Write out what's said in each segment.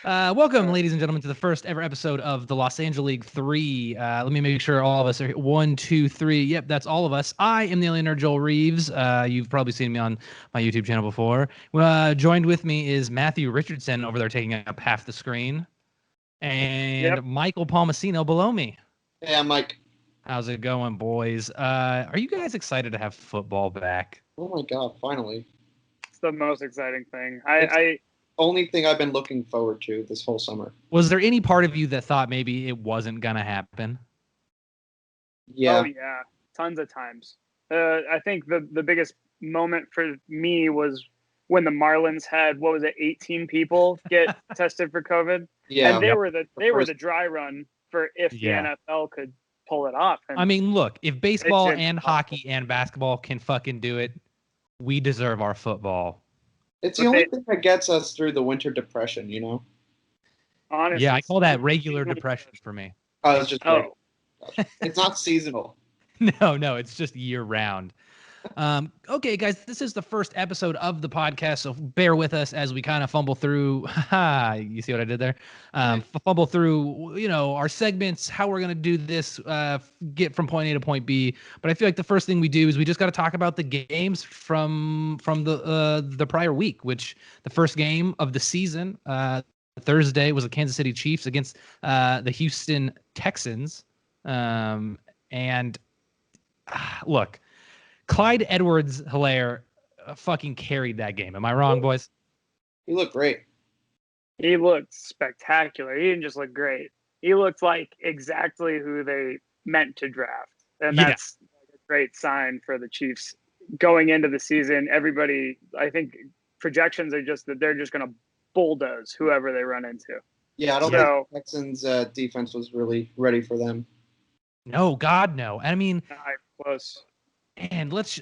Welcome, ladies and gentlemen, to the first ever episode of the Angeleague 3. Let me make sure all of us are here. 1, 2, 3. Yep, that's all of us. I am the alien nerd Joel Reeves. You've probably seen me on my YouTube channel before. Joined with me is Matthew Richardson over there taking up half the screen. And Yep. Michael Palmasino below me. Hey, I'm Mike. How's it going, boys? Are you guys excited to have football back? Oh my god, finally. It's the most exciting thing. Only thing I've been looking forward to this whole summer. Was there any part of you that thought maybe it wasn't going to happen? Yeah. Oh yeah, tons of times. I think the biggest moment for me was when the Marlins had 18 people get tested for COVID, Yeah. and they were the dry run for if the NFL could pull it off. And I mean, look, if baseball and hockey and basketball can fucking do it, we deserve our football. It's the only thing that gets us through the winter depression, you know? Honestly. Yeah, I call that regular depression for me. Oh, it's just it's not seasonal. No, it's just year round. Okay, guys, this is the first episode of the podcast, so bear with us as we kind of fumble through. You see what I did there? Fumble through, our segments, how we're gonna do this, get from point A to point B. But I feel like the first thing we do is we just got to talk about the games from the prior week, which the first game of the season, Thursday, was the Kansas City Chiefs against the Houston Texans, and look. Clyde Edwards-Helaire fucking carried that game. Am I wrong, boys? He looked great. He looked spectacular. He didn't just look great. He looked like exactly who they meant to draft. And that's a great sign for the Chiefs going into the season. Everybody, I think projections are just that they're just going to bulldoze whoever they run into. Yeah, I don't think the Texans defense was really ready for them. No, God, no. I mean, not close. And let's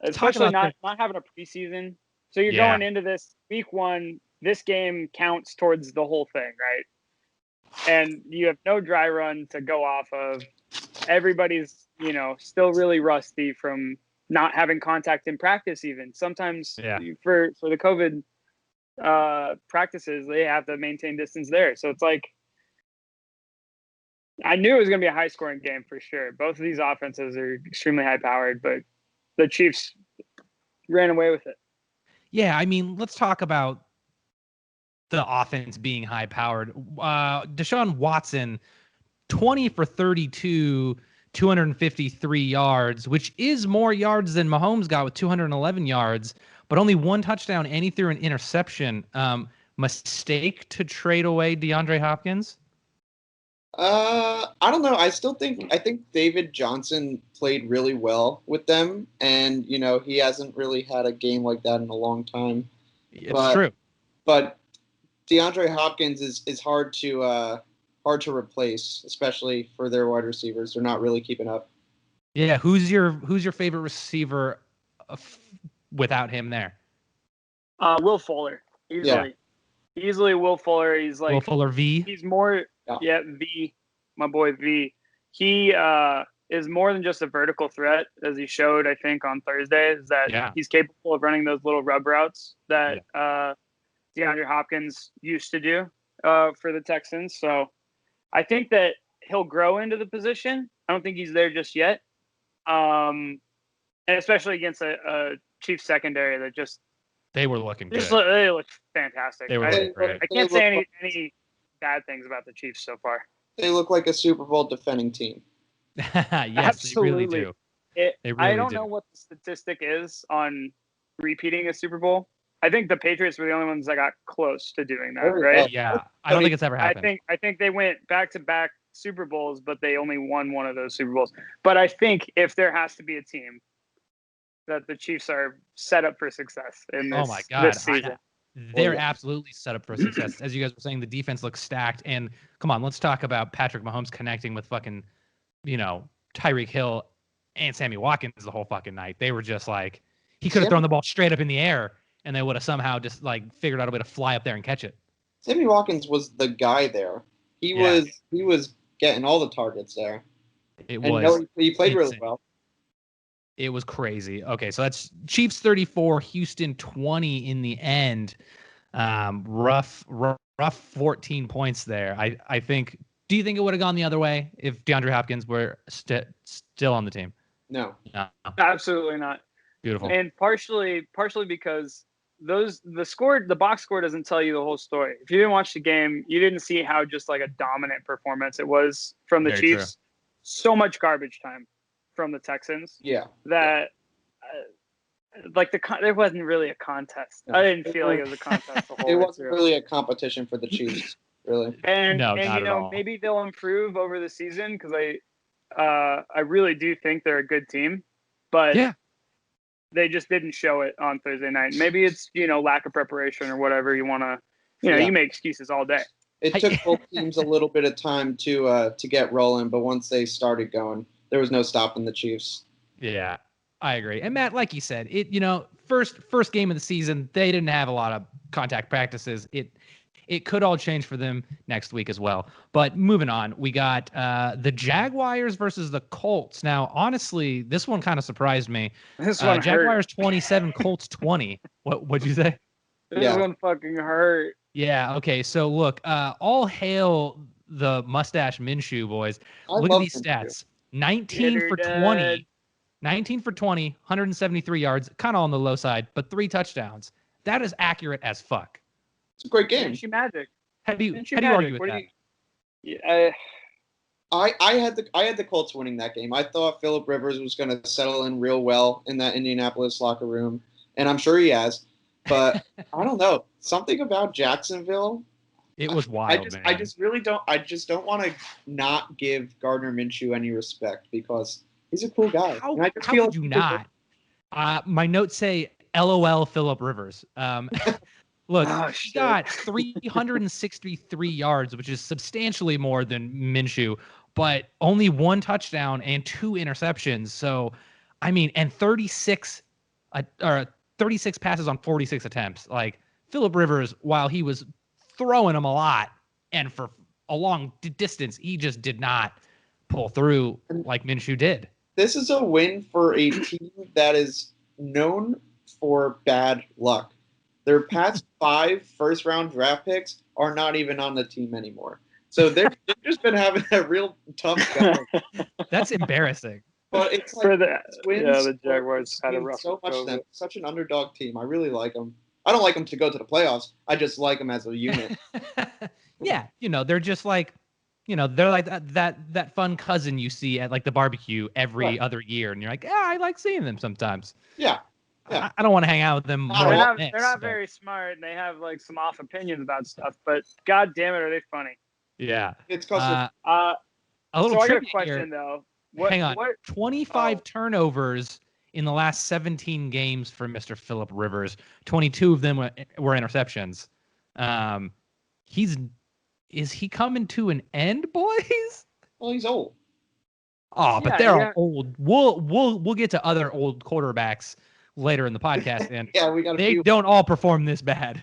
especially not having a preseason. So you're going into this week one. This game counts towards the whole thing, right? And you have no dry run to go off of. Everybody's, still really rusty from not having contact in practice. Even sometimes for the COVID practices, they have to maintain distance there. So it's like. I knew it was going to be a high-scoring game for sure. Both of these offenses are extremely high-powered, but the Chiefs ran away with it. Yeah, I mean, let's talk about the offense being high-powered. Deshaun Watson, 20 for 32, 253 yards, which is more yards than Mahomes got with 211 yards, but only one touchdown, and he threw an interception. Mistake to trade away DeAndre Hopkins? I don't know. I think David Johnson played really well with them, and he hasn't really had a game like that in a long time. It's true. But DeAndre Hopkins is hard to replace, especially for their wide receivers. They're not really keeping up. Yeah, who's your favorite receiver without him there? Will Fuller, easily Will Fuller. He's like Will Fuller V. He's more. Yeah, V, my boy V. He is more than just a vertical threat, as he showed, I think, on Thursday, is that he's capable of running those little rub routes that DeAndre Hopkins used to do for the Texans. So I think that he'll grow into the position. I don't think he's there just yet. And especially against a Chiefs secondary that just they were looking good. They looked fantastic. They were great. I can't say any bad things about the Chiefs so far. They look like a Super Bowl defending team. Yes, absolutely. They really do. I don't know what the statistic is on repeating a Super Bowl. I think the Patriots were the only ones that got close to doing that, right? Yeah, I don't think it's ever happened. I think they went back-to-back Super Bowls, but they only won one of those Super Bowls. But I think if there has to be a team, that the Chiefs are set up for success in this season. They're absolutely set up for success. As you guys were saying, the defense looks stacked. And come on, let's talk about Patrick Mahomes connecting with fucking, Tyreek Hill and Sammy Watkins the whole fucking night. They were just like, he could have thrown the ball straight up in the air and they would have somehow just figured out a way to fly up there and catch it. Sammy Watkins was the guy there. He was getting all the targets there. He played really well. It was crazy. Okay, so that's Chiefs 34, Houston 20 in the end. Rough rough 14 points there. I think. Do you think it would have gone the other way if DeAndre Hopkins were still on the team? No. Absolutely not. Beautiful. And partially because the box score doesn't tell you the whole story. If you didn't watch the game, you didn't see how just like a dominant performance it was from the Chiefs. True. So much garbage time from the Texans. Yeah. That there wasn't really a contest. I didn't feel like it was a contest the whole It way wasn't really a competition for the Chiefs, really. And maybe they'll improve over the season because I really do think they're a good team, but they just didn't show it on Thursday night. Maybe it's lack of preparation or whatever you want to. You make excuses all day. It took both teams a little bit of time to get rolling, but once they started going, there was no stopping the Chiefs. Yeah, I agree. And Matt, like you said, first game of the season, they didn't have a lot of contact practices. It could all change for them next week as well. But moving on, we got the Jaguars versus the Colts. Now, honestly, this one kind of surprised me. This one Jaguars hurt. 27, Colts 20. What'd you say? This one fucking hurt. Yeah. Okay. So look, all hail the mustache Minshew boys. Look at these stats: 19 for 20, 19 for 20, 173 yards, kind of on the low side, but 3 touchdowns. That is accurate as fuck. It's a great game. Minshew magic. How do you argue with that? I had the Colts winning that game. I thought Phillip Rivers was going to settle in real well in that Indianapolis locker room, and I'm sure he has. But I don't know, something about Jacksonville. It was wild. I just don't want to not give Gardner Minshew any respect because he's a cool guy. How could you not? My notes say LOL Phillip Rivers. Look, he got 363 yards, which is substantially more than Minshew, but only 1 touchdown and 2 interceptions. So, I mean, and 36 passes on 46 attempts. Like, Phillip Rivers, while he was throwing them a lot and for a long distance, he just did not pull through like Minshew did. This is a win for a team that is known for bad luck. Their past 5 first-round draft picks are not even on the team anymore. So they've just been having a real tough go. That's embarrassing. But it's like for the Twins, the Jaguars had a rough so much them. Such an underdog team. I really like them. I don't like them to go to the playoffs. I just like them as a unit. Yeah, they're just like, they're like that fun cousin you see at like the barbecue every other year, and you're like, I like seeing them sometimes. Yeah. I don't want to hang out with them. They're not very smart, and they have like some off opinions about stuff. But god damn it, are they funny? Yeah, it's because a little. So I got a question here. though. Hang on, 25 turnovers in the last 17 games for Mr. Phillip Rivers. 22 of them were interceptions. Is he coming to an end, boys? Well, he's old. Oh, but they're old. We'll get to other old quarterbacks later in the podcast, and they don't all perform this bad.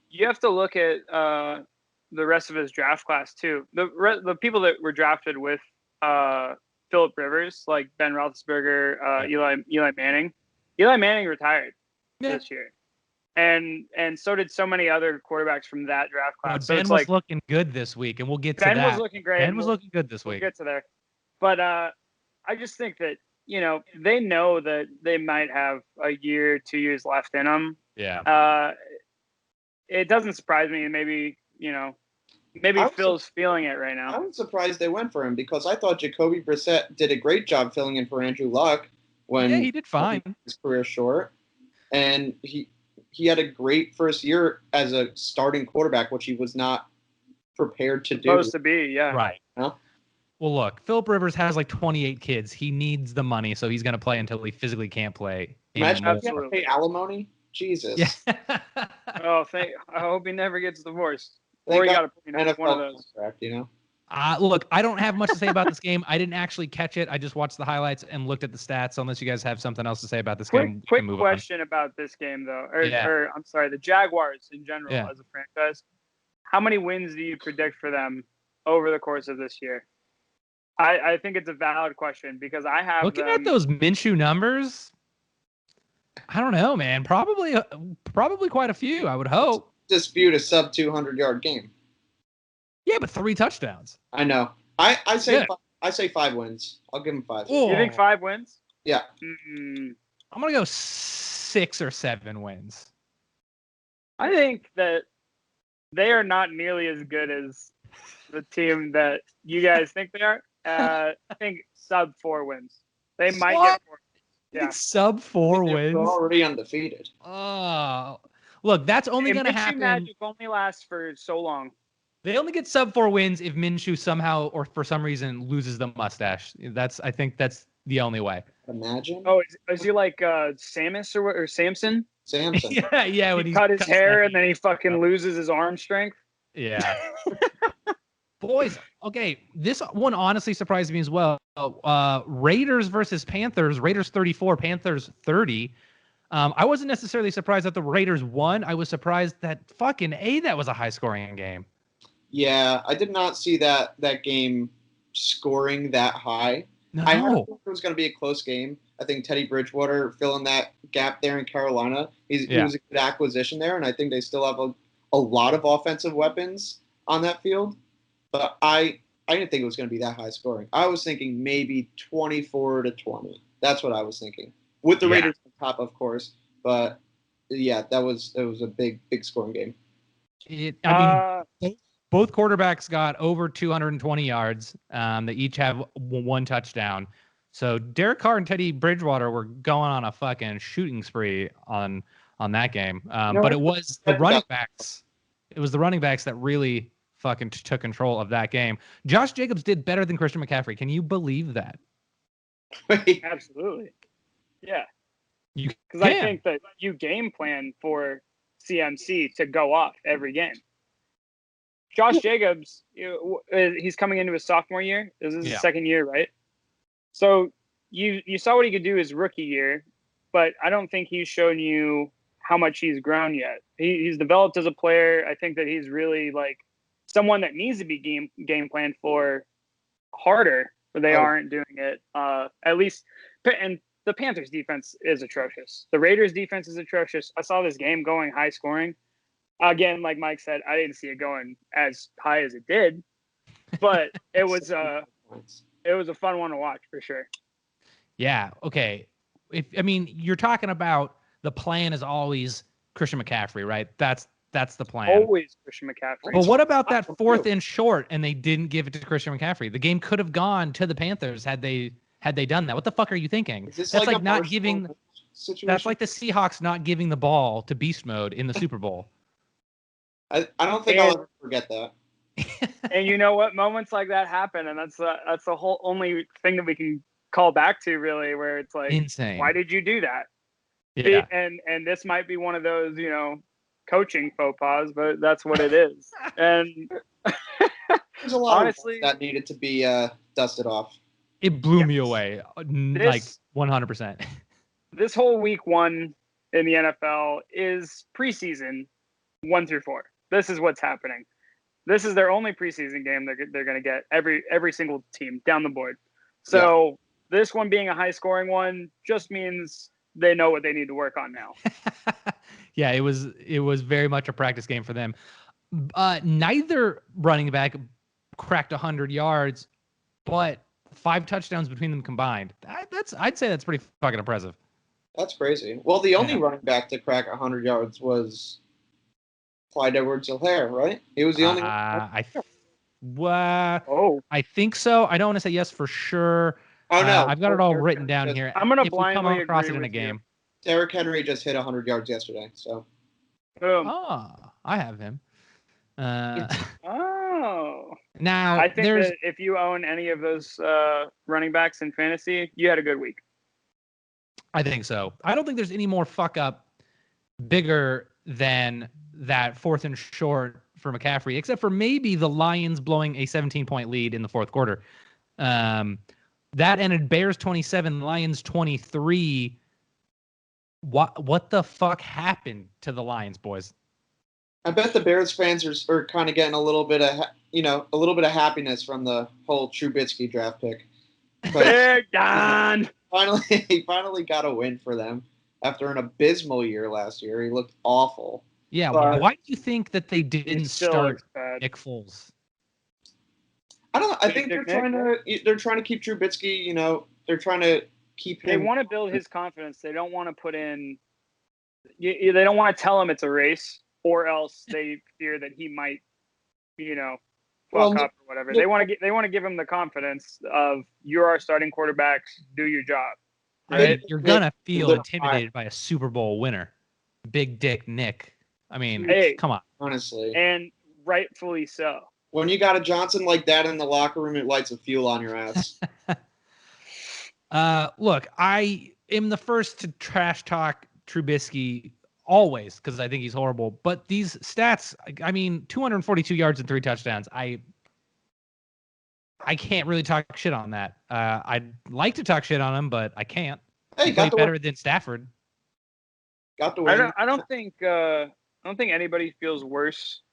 You have to look at the rest of his draft class too. The people that were drafted with Phillip Rivers, like Ben Roethlisberger, Eli Manning. Eli Manning retired this year, and so did so many other quarterbacks from that draft class. So Ben was looking good this week, and we'll get to that. Ben was looking great. Ben was looking good this week. We'll get to there, but I just think that they know that they might have a year, 2 years left in them. Yeah. It doesn't surprise me. Maybe Phil's feeling it right now. I'm surprised they went for him because I thought Jacoby Brissett did a great job filling in for Andrew Luck when he did fine. His career short, and he had a great first year as a starting quarterback, which he was not prepared to do. Supposed to be, yeah. Right. Huh? Well, look, Phillip Rivers has like 28 kids. He needs the money, so he's going to play until he physically can't play. Imagine if you have to pay alimony. Jesus. Yeah. I hope he never gets divorced. Or he got to pay one of those. Contract, Look, I don't have much to say about this game. I didn't actually catch it. I just watched the highlights and looked at the stats. So unless you guys have something else to say about this game, quick question about this game though, or I'm sorry, the Jaguars in general as a franchise. How many wins do you predict for them over the course of this year? I think it's a valid question because I have looking at those Minshew numbers. I don't know, man. Probably quite a few. I would hope. Dispute a sub 200-yard game. Yeah, but 3 touchdowns. I know. I say 5 wins. I'll give them 5. You think 5 wins? Yeah. I'm gonna go 6 or 7 wins. I think that they are not nearly as good as the team that you guys think they are. I think sub 4 wins. They might get 4. Yeah. Sub 4 wins. They're already undefeated. Oh, look, that's only going to happen. Magic only lasts for so long. They only get sub 4 wins if Minshew somehow or for some reason loses the mustache. I think that's the only way. Imagine. Oh, is he like Samus or Samson? Samson. yeah. When he cut his hair and then he fucking loses his arm strength. Yeah. Boys, okay, this one honestly surprised me as well. Raiders versus Panthers. Raiders 34, Panthers 30. I wasn't necessarily surprised that the Raiders won. I was surprised that that was a high-scoring game. Yeah, I did not see that game scoring that high. No. I heard it was going to be a close game. I think Teddy Bridgewater filling that gap there in Carolina. He was a good acquisition there, and I think they still have a lot of offensive weapons on that field. But I didn't think it was going to be that high scoring. I was thinking maybe 24-20. That's what I was thinking. With the Raiders on top, of course. But yeah, it was a big scoring game. Both quarterbacks got over 220 yards. They each have 1 touchdown. So Derek Carr and Teddy Bridgewater were going on a fucking shooting spree on that game. But it was the running backs. It was the running backs that really fucking took control of that game. Josh Jacobs did better than Christian McCaffrey. Can you believe that? Absolutely. Yeah. Because I think that you game plan for CMC to go off every game. Josh Jacobs, he's coming into his sophomore year. This is his second year, right? So you saw what he could do his rookie year, but I don't think he's shown you how much he's grown yet. He's developed as a player. I think that he's really like someone that needs to be game planned for harder, but they aren't doing it. At least, and the Panthers defense is atrocious. The Raiders defense is atrocious. I saw this game going high scoring. Again, like Mike said, I didn't see it going as high as it did, but it was a fun one to watch for sure. Yeah. Okay. You're talking about the plan is always Christian McCaffrey, right? That's the plan. Always Christian McCaffrey. But what about that 4th and short and they didn't give it to Christian McCaffrey? The game could have gone to the Panthers had they done that. What the fuck are you thinking? That's like not giving. That's like the Seahawks not giving the ball to beast mode in the Super Bowl. I don't think I'll ever forget that. And you know what? Moments like that happen, and that's the whole only thing that we can call back to, really, where it's like, insane. Why did you do that? Yeah. And this might be one of those, coaching faux pas, but that's what it is. And there's a lot honestly that needed to be dusted off. It blew me away, like 100%. This whole week 1 in the NFL is preseason 1 through 4. This is what's happening. This is their only preseason game they're going to get every single team down the board. So this one being a high scoring one just means they know what they need to work on now. Yeah, it was very much a practice game for them. Neither running back cracked 100 yards, but 5 touchdowns between them combined. I'd say that's pretty fucking impressive. That's crazy. Well, the only running back to crack 100 yards was Clyde Edwards-Helaire, right? He was the only one. I think so. I don't want to say yes for sure. Oh no, I've got it all written down here. I'm gonna blindly come across it agree in a with game. Derrick Henry just hit 100 yards yesterday, so. Boom. Oh, I have him. Oh. Now I think that if you own any of those running backs in fantasy, you had a good week. I think so. I don't think there's any more fuck up bigger than that 4th and short for McCaffrey, except for maybe the Lions blowing a 17-point lead in the 4th quarter. That ended Bears 27, Lions 23. What the fuck happened to the Lions, boys? I bet the Bears fans are kind of getting a little bit of happiness from the whole Trubisky draft pick. Big Don. He finally got a win for them after an abysmal year last year. He looked awful. Yeah, why do you think that they didn't start Nick Foles? I don't know. I think they're trying to keep Trubisky. You know, they're trying to keep him. They want to build his confidence. They don't want to put in. They don't want to tell him it's a race, or else they fear that he might, fuck up or whatever. They want to give him the confidence of you're our starting quarterback. Do your job. Right? You're gonna feel intimidated by a Super Bowl winner, Big Dick Nick. I mean, come on. Honestly, and rightfully so. When you got a Johnson like that in the locker room, it lights a fuel on your ass. Look, I am the first to trash talk Trubisky always because I think he's horrible. But these stats, I mean, 242 yards and 3 touchdowns. I can't really talk shit on that. I'd like to talk shit on him, but I can't. He played better than Stafford. Got the win. I don't think anybody feels worse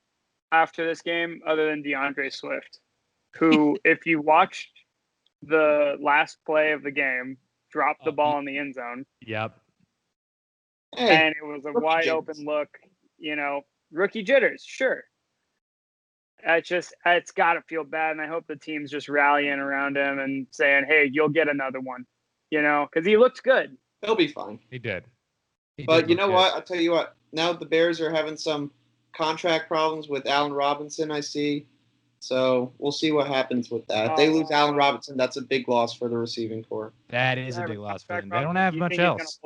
after this game other than DeAndre Swift, who, if you watched the last play of the game, dropped the ball in the end zone. Yep. And it was a wide open look, rookie jitters, sure. It's got to feel bad, and I hope the team's just rallying around him and saying, hey, you'll get another one, because he looked good. He'll be fine. He did. But you know what? I'll tell you what. Now the Bears are having some contract problems with Allen Robinson, I see. So we'll see what happens with that. If they lose Allen Robinson, that's a big loss for the receiving corps. That is a big loss for them. They don't have much else.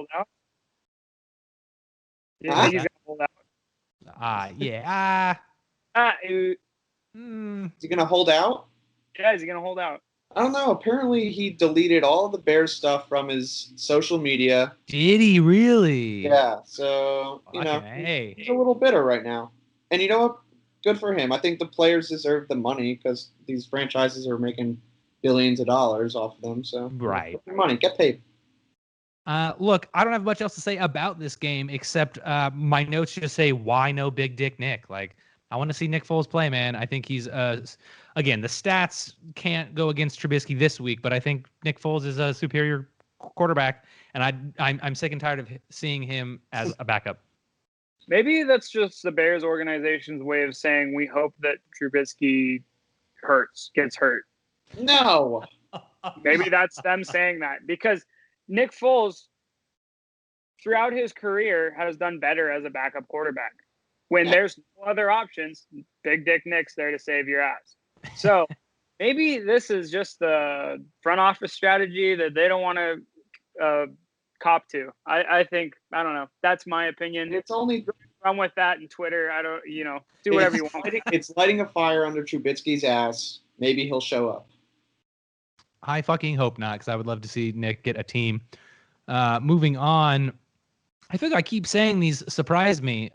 You think he's going to hold out? Yeah. Is he going to hold out? Yeah, is he going to hold out? I don't know. Apparently, he deleted all the Bears stuff from his social media. Did he really? Yeah. So, he's a little bitter right now. And you know what? Good for him. I think the players deserve the money because these franchises are making billions of dollars off of them. So, right. Get their money. Get paid. Look, I don't have much else to say about this game except my notes just say, why no Big Dick Nick? Like, I want to see Nick Foles play, man. I think he's, again, the stats can't go against Trubisky this week, but I think Nick Foles is a superior quarterback, and I'm sick and tired of seeing him as a backup. Maybe that's just the Bears organization's way of saying we hope that Trubisky gets hurt. No. Maybe that's them saying that because Nick Foles, throughout his career, has done better as a backup quarterback. When there's no other options, Big Dick Nick's there to save your ass. So maybe this is just the front office strategy that they don't want to cop to. I think, I don't know. That's my opinion. It's only run with that in Twitter. I don't, do whatever you want. It's lighting a fire under Trubisky's ass. Maybe he'll show up. I fucking hope not, because I would love to see Nick get a team. Moving on, I think I keep saying these surprise me.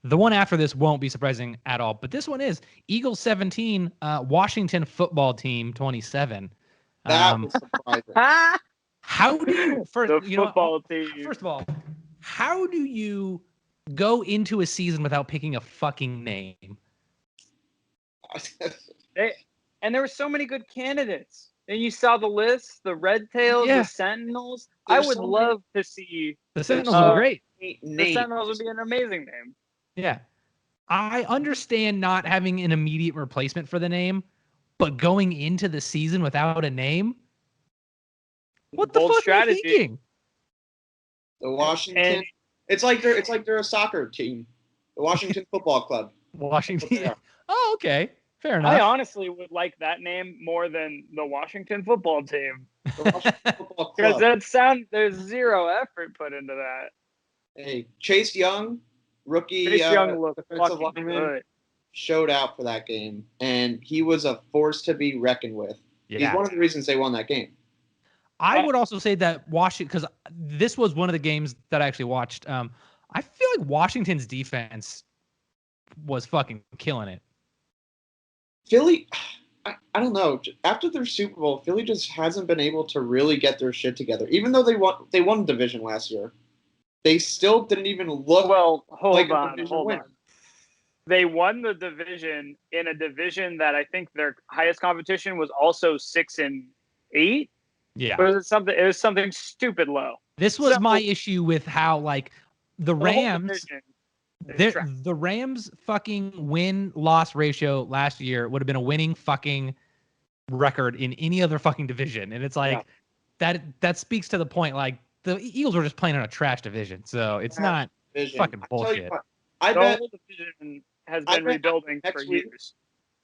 The one after this won't be surprising at all, but this one is Eagles 17, Washington football team 27. That was surprising. How do you first of all, how do you go into a season without picking a fucking name? And there were so many good candidates. And you saw the list, the Red Tails, the Sentinels. I would love to see the Sentinels are great. The Sentinels would be an amazing name. Yeah. I understand not having an immediate replacement for the name, but going into the season without a name? What the fuck are you thinking? The Washington. It's like they're a soccer team. The Washington Football Club. Washington. Oh, okay. Fair enough. I honestly would like that name more than the Washington Football Team. The Washington Football Club. Because there's zero effort put into that. Hey, Chase Young, rookie defensive lineman, showed out for that game, and he was a force to be reckoned with. Yeah. He's one of the reasons they won that game. I would also say that Washington, because this was one of the games that I actually watched. I feel like Washington's defense was fucking killing it. Philly, I don't know. After their Super Bowl, Philly just hasn't been able to really get their shit together. Even though they won the division last year, they still didn't even look like a division win. They won the division in a division that I think their highest competition was also 6-8. Yeah, but it was something stupid low. This was my issue with how the Rams. The Rams' fucking win-loss ratio last year would have been a winning fucking record in any other fucking division. And it's like that speaks to the point. Like the Eagles were just playing in a trash division. So it's not fucking bullshit. I the bet whole division has been rebuilding for years.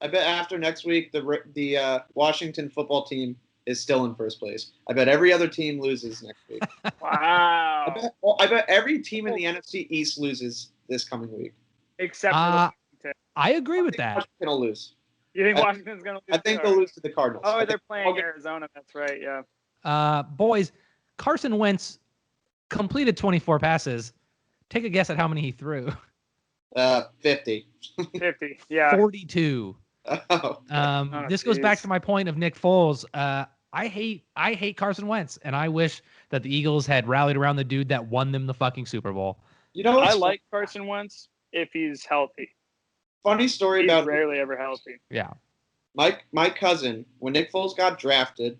I bet after next week, the Washington football team is still in first place. I bet every other team loses next week. Wow. I bet every team in the NFC East loses this coming week. Except for Washington. I agree with that. Washington will lose. You think Washington's going to lose? I think they'll lose to the Cardinals. Oh, they're playing Arizona. That's right, yeah. Boys, Carson Wentz completed 24 passes. Take a guess at how many he threw. 50. 50, yeah. 42. This goes back to my point of Nick Foles. I hate Carson Wentz, and I wish that the Eagles had rallied around the dude that won them the fucking Super Bowl. You know, I like Carson Wentz if he's healthy. Funny story he's about rarely ever healthy. Yeah. My cousin, when Nick Foles got drafted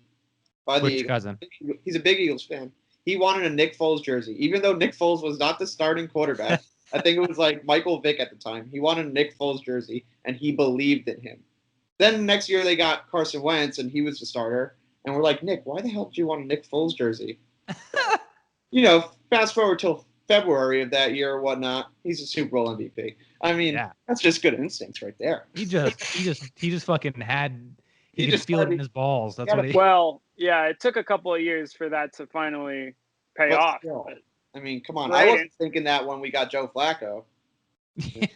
by the Eagles, cousin? He's a big Eagles fan. He wanted a Nick Foles jersey, even though Nick Foles was not the starting quarterback. I think it was like Michael Vick at the time. He wanted a Nick Foles jersey, and he believed in him. Then next year they got Carson Wentz, and he was the starter. And we're like, Nick, why the hell did you want a Nick Foles jersey? Fast forward till February of that year or whatnot, he's a Super Bowl MVP. I mean, that's just good instincts right there. He just fucking had. He could feel it in his balls. That's what. Well, yeah, it took a couple of years for that to finally pay off. But I mean, come on. I wasn't thinking that when we got Joe Flacco. Yeah.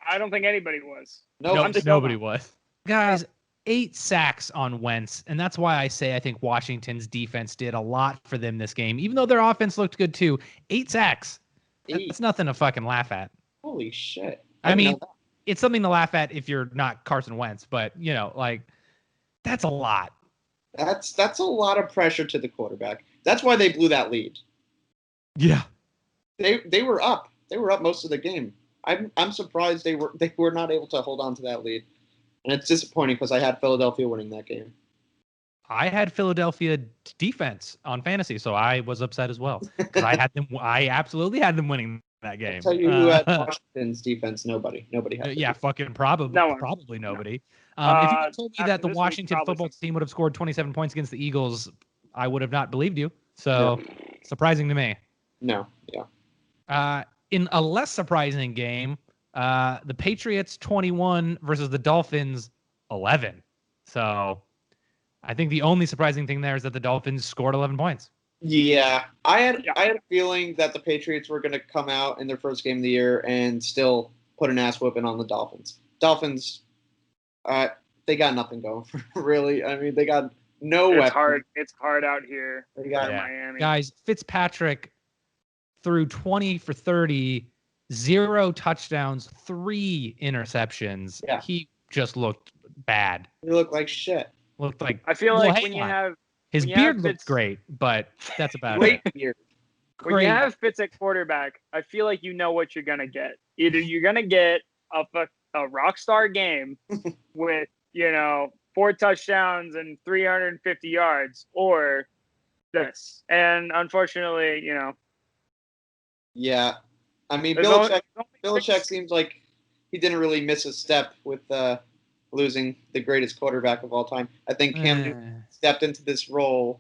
I don't think anybody was. Nobody was. Guys, 8 sacks on Wentz, and that's why I say I think Washington's defense did a lot for them this game, even though their offense looked good too. 8 sacks. That's nothing to fucking laugh at. Holy shit. I mean, it's something to laugh at if you're not Carson Wentz, but, that's a lot. That's a lot of pressure to the quarterback. That's why they blew that lead. Yeah. They were up. They were up most of the game. I'm surprised they were not able to hold on to that lead. And it's disappointing because I had Philadelphia winning that game. I had Philadelphia defense on fantasy, so I was upset as well. Because I absolutely had them winning that game. I'll tell you who had Washington's defense. Nobody had. Yeah, fucking probably nobody. If you had told me that the Washington football team would have scored 27 points against the Eagles, I would have not believed you. So, surprising to me. No, yeah. In a less surprising game, the Patriots 21 versus the Dolphins 11. So, I think the only surprising thing there is that the Dolphins scored 11 points. Yeah, I had a feeling that the Patriots were going to come out in their first game of the year and still put an ass whooping on the Dolphins. Dolphins, they got nothing going for really. I mean, they got no weapons. It's hard out here. They got Miami. Guys, Fitzpatrick threw 20 for 30, 0 touchdowns, 3 interceptions. Yeah. He just looked bad. He looked like shit. Looked like I feel like when you have his beard looked great, but that's about it. Beard. When you have Fitz at quarterback, I feel like you know what you're gonna get. Either you're gonna get a rock star game with 4 touchdowns and 350 yards, or this. And unfortunately, Yeah, I mean, Belichick seems like he didn't really miss a step with losing the greatest quarterback of all time. I think Cam Newton stepped into this role.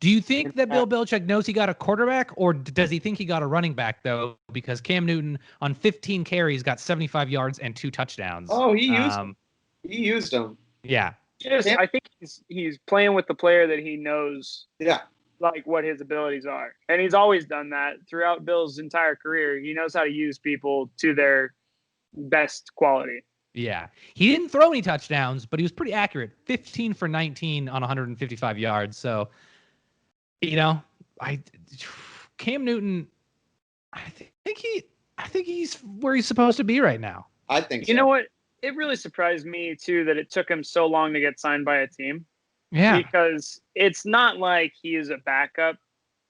Do you think that Bill Belichick knows he got a quarterback, or does he think he got a running back, though? Because Cam Newton, on 15 carries, got 75 yards and 2 touchdowns. Oh, he used him. He used him. Yeah. I think he's playing with the player that he knows. Yeah. Like what his abilities are. And he's always done that throughout Bill's entire career. He knows how to use people to their best quality. Yeah. He didn't throw any touchdowns, but he was pretty accurate. 15 for 19 on 155 yards. So, Cam Newton, I think he's where he's supposed to be right now. I think so. You know what? It really surprised me too that it took him so long to get signed by a team. Yeah. Because it's not like he is a backup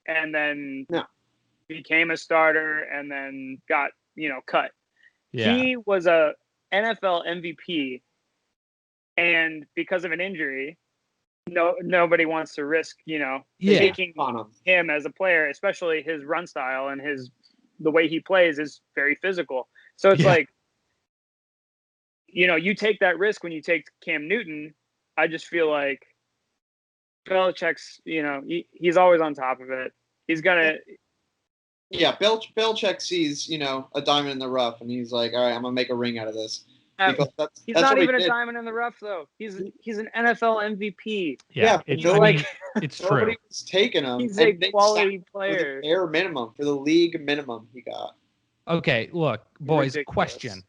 and then became a starter and then got, cut. Yeah. He was a NFL MVP, and because of an injury, nobody wants to risk, taking him as a player, especially his run style and the way he plays is very physical. So it's like, you take that risk when you take Cam Newton. I just feel like Belichick's, he's always on top of it. He's gonna. Yeah, Belichick sees, a diamond in the rough, and he's like, all right, I'm gonna make a ring out of this. Because he's that's not what even he a did. diamond in the rough, though. He's an NFL MVP. Yeah, it's true. Nobody was taking him. He's a quality player. For the bare minimum, for the league minimum, he got. Okay, look, boys, Ridiculous. question.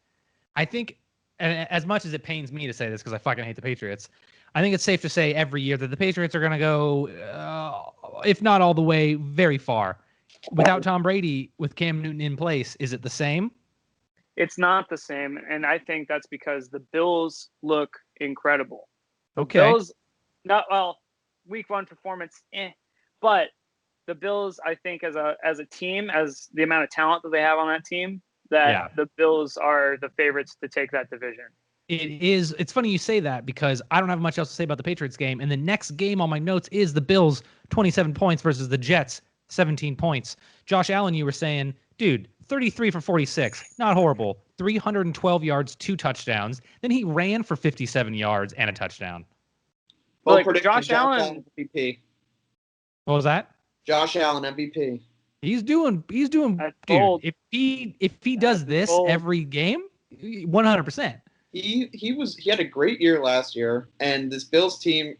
I think, and as much as it pains me to say this because I fucking hate the Patriots, I think it's safe to say every year that the Patriots are going to go, if not all the way, very far. Without Tom Brady, with Cam Newton in place, is it the same? It's not the same, and I think that's because the Bills look incredible. The Okay. Bills, week 1 performance, but the Bills, I think, as a team, as the amount of talent that they have on that team, the Bills are the favorites to take that division. It is. It's funny you say that because I don't have much else to say about the Patriots game. And the next game on my notes is the Bills 27 points versus the Jets 17 points. Josh Allen, you were saying, dude, 33 for 46, not horrible. 312 yards, 2 touchdowns. Then he ran for 57 yards and a touchdown. Well, Josh Allen MVP. What was that? Josh Allen MVP. He's doing. That's dude, bold. if he does this every game, 100%. He had a great year last year, and this Bills team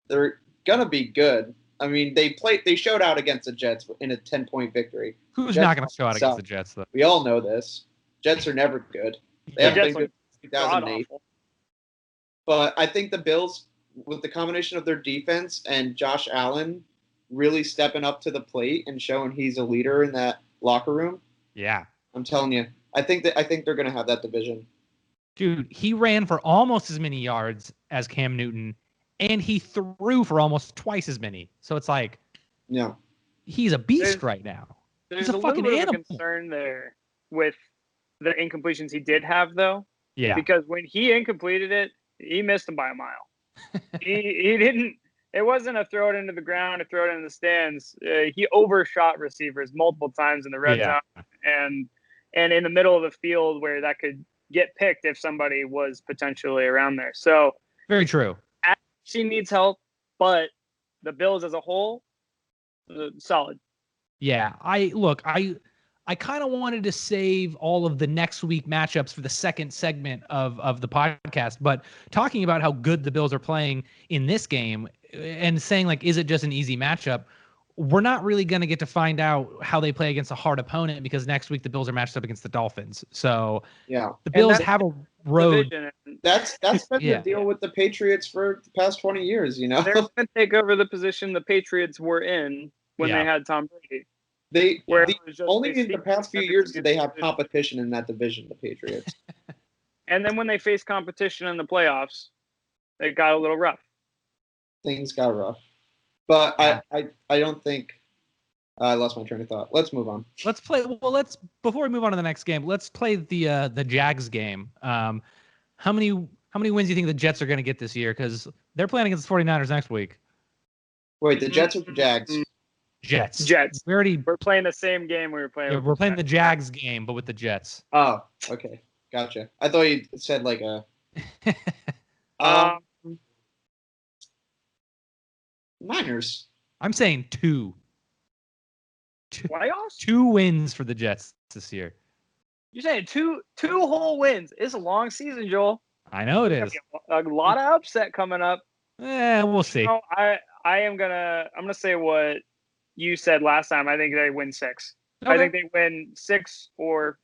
they're gonna be good. I mean, they showed out against the Jets in a 10-point victory. Who's not going to show out against the Jets, though? We all know this. Jets are never good. They haven't been good since 2008. But I think the Bills, with the combination of their defense and Josh Allen really stepping up to the plate and showing he's a leader in that locker room. Yeah. I'm telling you. I think they're going to have that division. Dude, he ran for almost as many yards as Cam Newton, and he threw for almost twice as many. So it's like, he's a beast right now. He's a fucking little bit animal. Of concern there with the incompletions he did have, though. Yeah. Because when he incompleted it, he missed him by a mile. he didn't. It wasn't a throw it into the ground or throw it into the stands. He overshot receivers multiple times in the red zone and in the middle of the field where that could get picked if somebody was potentially around there. So very true. She needs help, but the Bills as a whole, solid. Yeah, I kind of wanted to save all of the next week matchups for the second segment of the podcast, but talking about how good the Bills are playing in this game and saying, like, is it just an easy matchup? We're not really going to get to find out how they play against a hard opponent because next week the Bills are matched up against the Dolphins. So the Bills have a road. That's been the deal with the Patriots for the past 20 years, They're going to take over the position the Patriots were in when they had Tom Brady. Only in the past few years did they have competition in that division, the Patriots. And then when they faced competition in the playoffs, it got a little rough. Things got rough. But I don't think I lost my train of thought. Let's move on. Let's play. Well, before we move on to the next game, let's play the Jags game. How many wins do you think the Jets are going to get this year? Because they're playing against the 49ers next week. Wait, the Jets or the Jags? Jets. We're playing the same game we were playing. Yeah, we're playing the Jags game, but with the Jets. Oh, okay, gotcha. I thought you said like a. Niners. I'm saying 2. Playoffs? 2 wins for the Jets this year. You're saying two whole wins. It's a long season, Joel. I know it is. A lot of upset coming up. We'll see. I'm gonna say what you said last time. I think they win 6. Okay. I think they win 6 or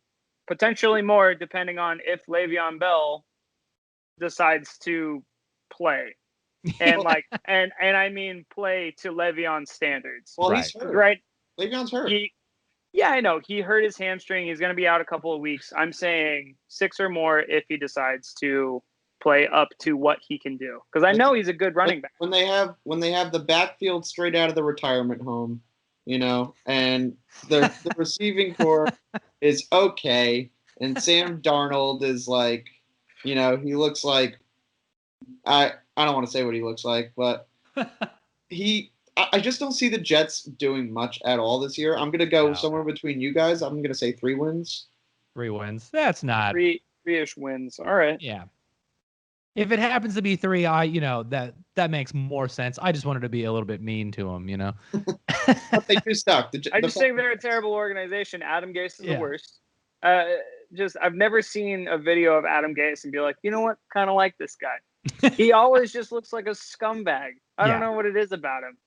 potentially more, depending on if Le'Veon Bell decides to play. And and I mean play to Le'Veon's standards. Well, he's hurt. Right? Le'Veon's hurt. I know. He hurt his hamstring. He's going to be out a couple of weeks. I'm saying 6 or more if he decides to play up to what he can do. Because I know he's a good running back. When they have the backfield straight out of the retirement home, and the receiving core is okay, and Sam Darnold is like, he looks like I don't want to say what he looks like, but I just don't see the Jets doing much at all this year. I'm going to go somewhere between you guys. I'm going to say 3 wins. 3 wins. That's not 3-ish wins. All right. Yeah. If it happens to be 3, that makes more sense. I just wanted to be a little bit mean to them, But they do suck. I just think they're a terrible organization. Adam Gase is the worst. I've never seen a video of Adam Gase and be like, you know what? Kind of like this guy. He always just looks like a scumbag. I don't know what it is about him.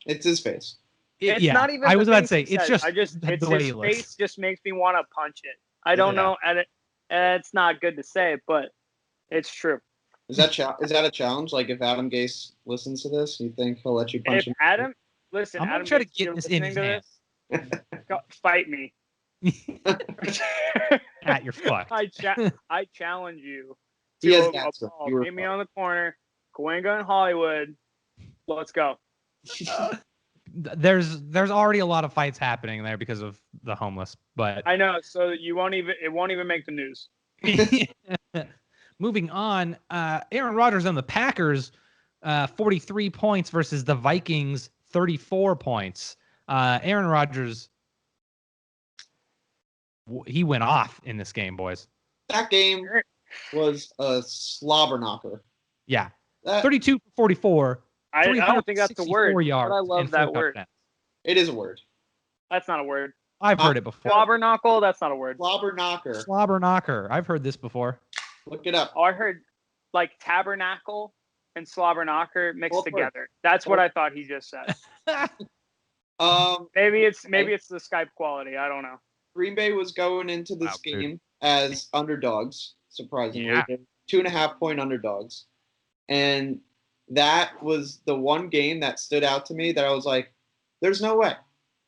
It's his face. It's not even. I was about to say it's just it's the way his he looks. face just makes me want to punch it. I don't know, and it's not good to say, but it's true. Is that a challenge? Like if Adam Gase listens to this, you think he'll let you punch him? Adam, listen, I'm gonna try to get this in his hands. Fight me. At your fuck. I challenge you to meet me on the corner, Cahuenga and Hollywood. Let's go. There's already a lot of fights happening there because of the homeless, but I know. So it won't even make the news. Moving on, Aaron Rodgers on the Packers, 43 points versus the Vikings, 34 points. Aaron Rodgers, he went off in this game, boys. That game was a slobber knocker. Yeah, 32 for 44. I don't think that's a word. Yards, but I love that word. Touchdowns. It is a word. That's not a word. I've heard it before. Slobber knocker. That's not a word. Slobber knocker. Slobber knocker. I've heard this before. Look it up. Oh, I heard like tabernacle and slobber knocker mixed together. That's what I thought he just said. Maybe it's the Skype quality. I don't know. Green Bay was going into this game as underdogs, surprisingly. Yeah. 2.5-point underdogs. And that was the one game that stood out to me that I was like, there's no way.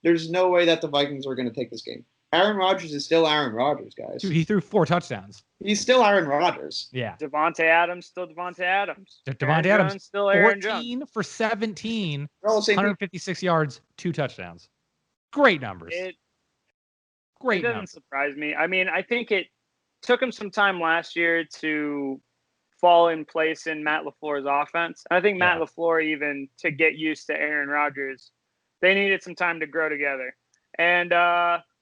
There's no way that the Vikings were going to take this game. Aaron Rodgers is still Aaron Rodgers, guys. Dude, he threw 4 touchdowns. He's still Aaron Rodgers. Yeah. Devontae Adams, still Devontae Adams. Devontae Adams, Jones, still Aaron 14 Jones. for 17, 156 yards, 2 touchdowns. Great numbers. Great numbers. It doesn't surprise me. I mean, I think it took him some time last year to fall in place in Matt LaFleur's offense. I think Matt LaFleur, even to get used to Aaron Rodgers, they needed some time to grow together. And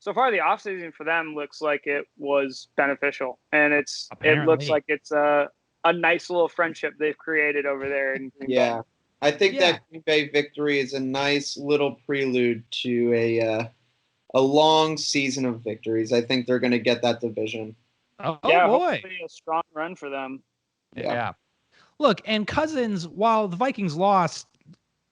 so far, the offseason for them looks like it was beneficial. And it looks like it's a nice little friendship they've created over there in Green Bay. I think that Green Bay victory is a nice little prelude to a long season of victories. I think they're going to get that division. Oh boy. Hopefully a strong run for them. Yeah. Look, and Cousins, while the Vikings lost,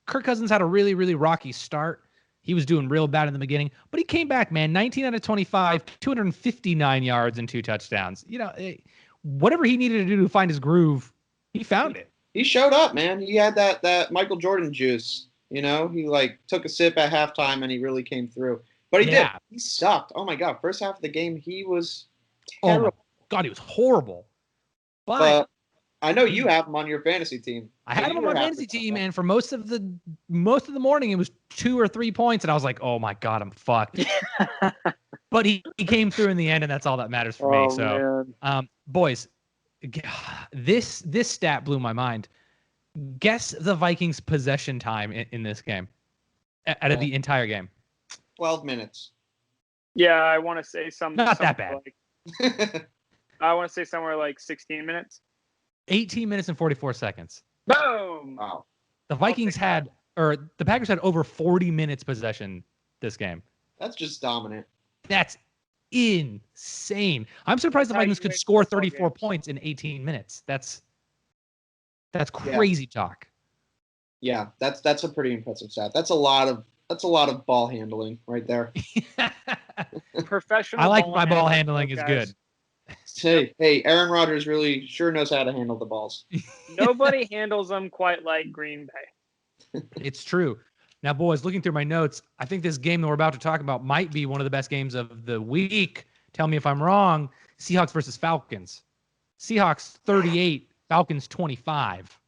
Kirk Cousins had a really, really rocky start. He was doing real bad in the beginning, but he came back, man. 19 out of 25, 259 yards and 2 touchdowns. Whatever he needed to do to find his groove, he found it. He showed up, man. He had that Michael Jordan juice. He took a sip at halftime and he really came through. But he did. He sucked. Oh my God. First half of the game, he was terrible. Oh my God, he was horrible. But I know you have him on your fantasy team. I had him on my fantasy team, and for most of the morning, it was 2 or 3 points, and I was like, "Oh my God, I'm fucked." But he came through in the end, and that's all that matters for me. So, boys, this stat blew my mind. Guess the Vikings' possession time in this game, out of the entire game. 12 minutes. Yeah, I want to say something. Not that bad. I want to say somewhere like 16 minutes. 18 minutes and 44 seconds. Boom! Wow. The Packers had over 40 minutes possession this game. That's just dominant. That's insane. I'm surprised the Vikings could score 34 points in 18 minutes. That's crazy talk. Yeah, that's a pretty impressive stat. That's a lot of ball handling right there. Professional. I like my ball handling is good. Hey, Aaron Rodgers really sure knows how to handle the balls. Nobody handles them quite like Green Bay. It's true. Now, boys, looking through my notes, I think this game that we're about to talk about might be one of the best games of the week. Tell me if I'm wrong. Seahawks versus Falcons. Seahawks 38, Falcons 25.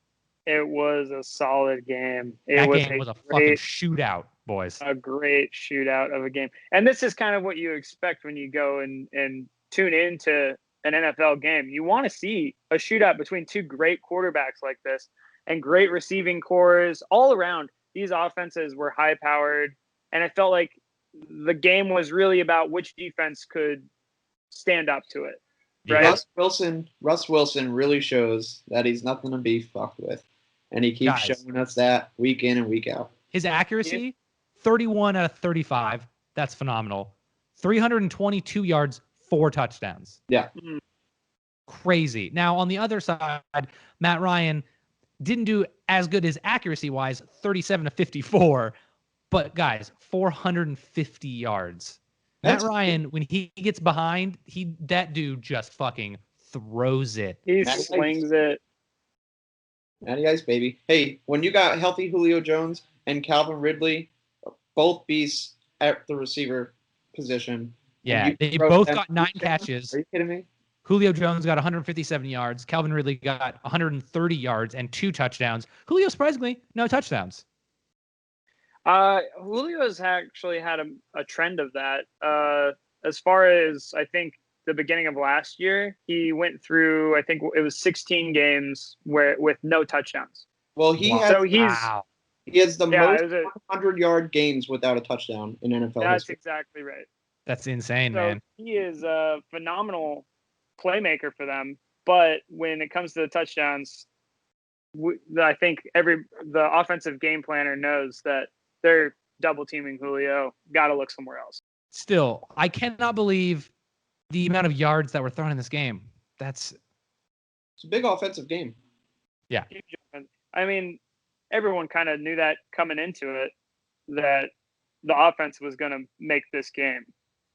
It was a solid game. That game was a fucking shootout, boys. A great shootout of a game. And this is kind of what you expect when you go and tune into an NFL game. You want to see a shootout between two great quarterbacks like this and great receiving cores all around. These offenses were high powered, and I felt like the game was really about which defense could stand up to it. right? Russ Wilson really shows that he's nothing to be fucked with. And he keeps showing us that week in and week out. His accuracy, 31 out of 35. That's phenomenal. 322 yards, 4 touchdowns. Yeah. Crazy. Now, on the other side, Matt Ryan didn't do as good as accuracy-wise, 37 to 54. But, guys, 450 yards. Matt Ryan, when he gets behind, that dude just fucking throws it. He slings it. Natty Ice, baby. Hey, when you got healthy Julio Jones and Calvin Ridley, both beasts at the receiver position. Yeah, they both got 9 catches. Are you kidding me? Julio Jones got 157 yards. Calvin Ridley got 130 yards and 2 touchdowns. Julio, surprisingly, no touchdowns. Julio's actually had a trend of that. As far as I think the beginning of last year, he went through, I think it was 16 games with no touchdowns. Well, he has the most 100-yard games without a touchdown in NFL history. That's exactly right. That's insane, man. He is a phenomenal playmaker for them, but when it comes to the touchdowns, I think the offensive game planner knows that they're double teaming Julio. Got to look somewhere else. Still, I cannot believe the amount of yards that were thrown in this game. It's a big offensive game. Yeah. I mean, everyone kind of knew that coming into it, that the offense was going to make this game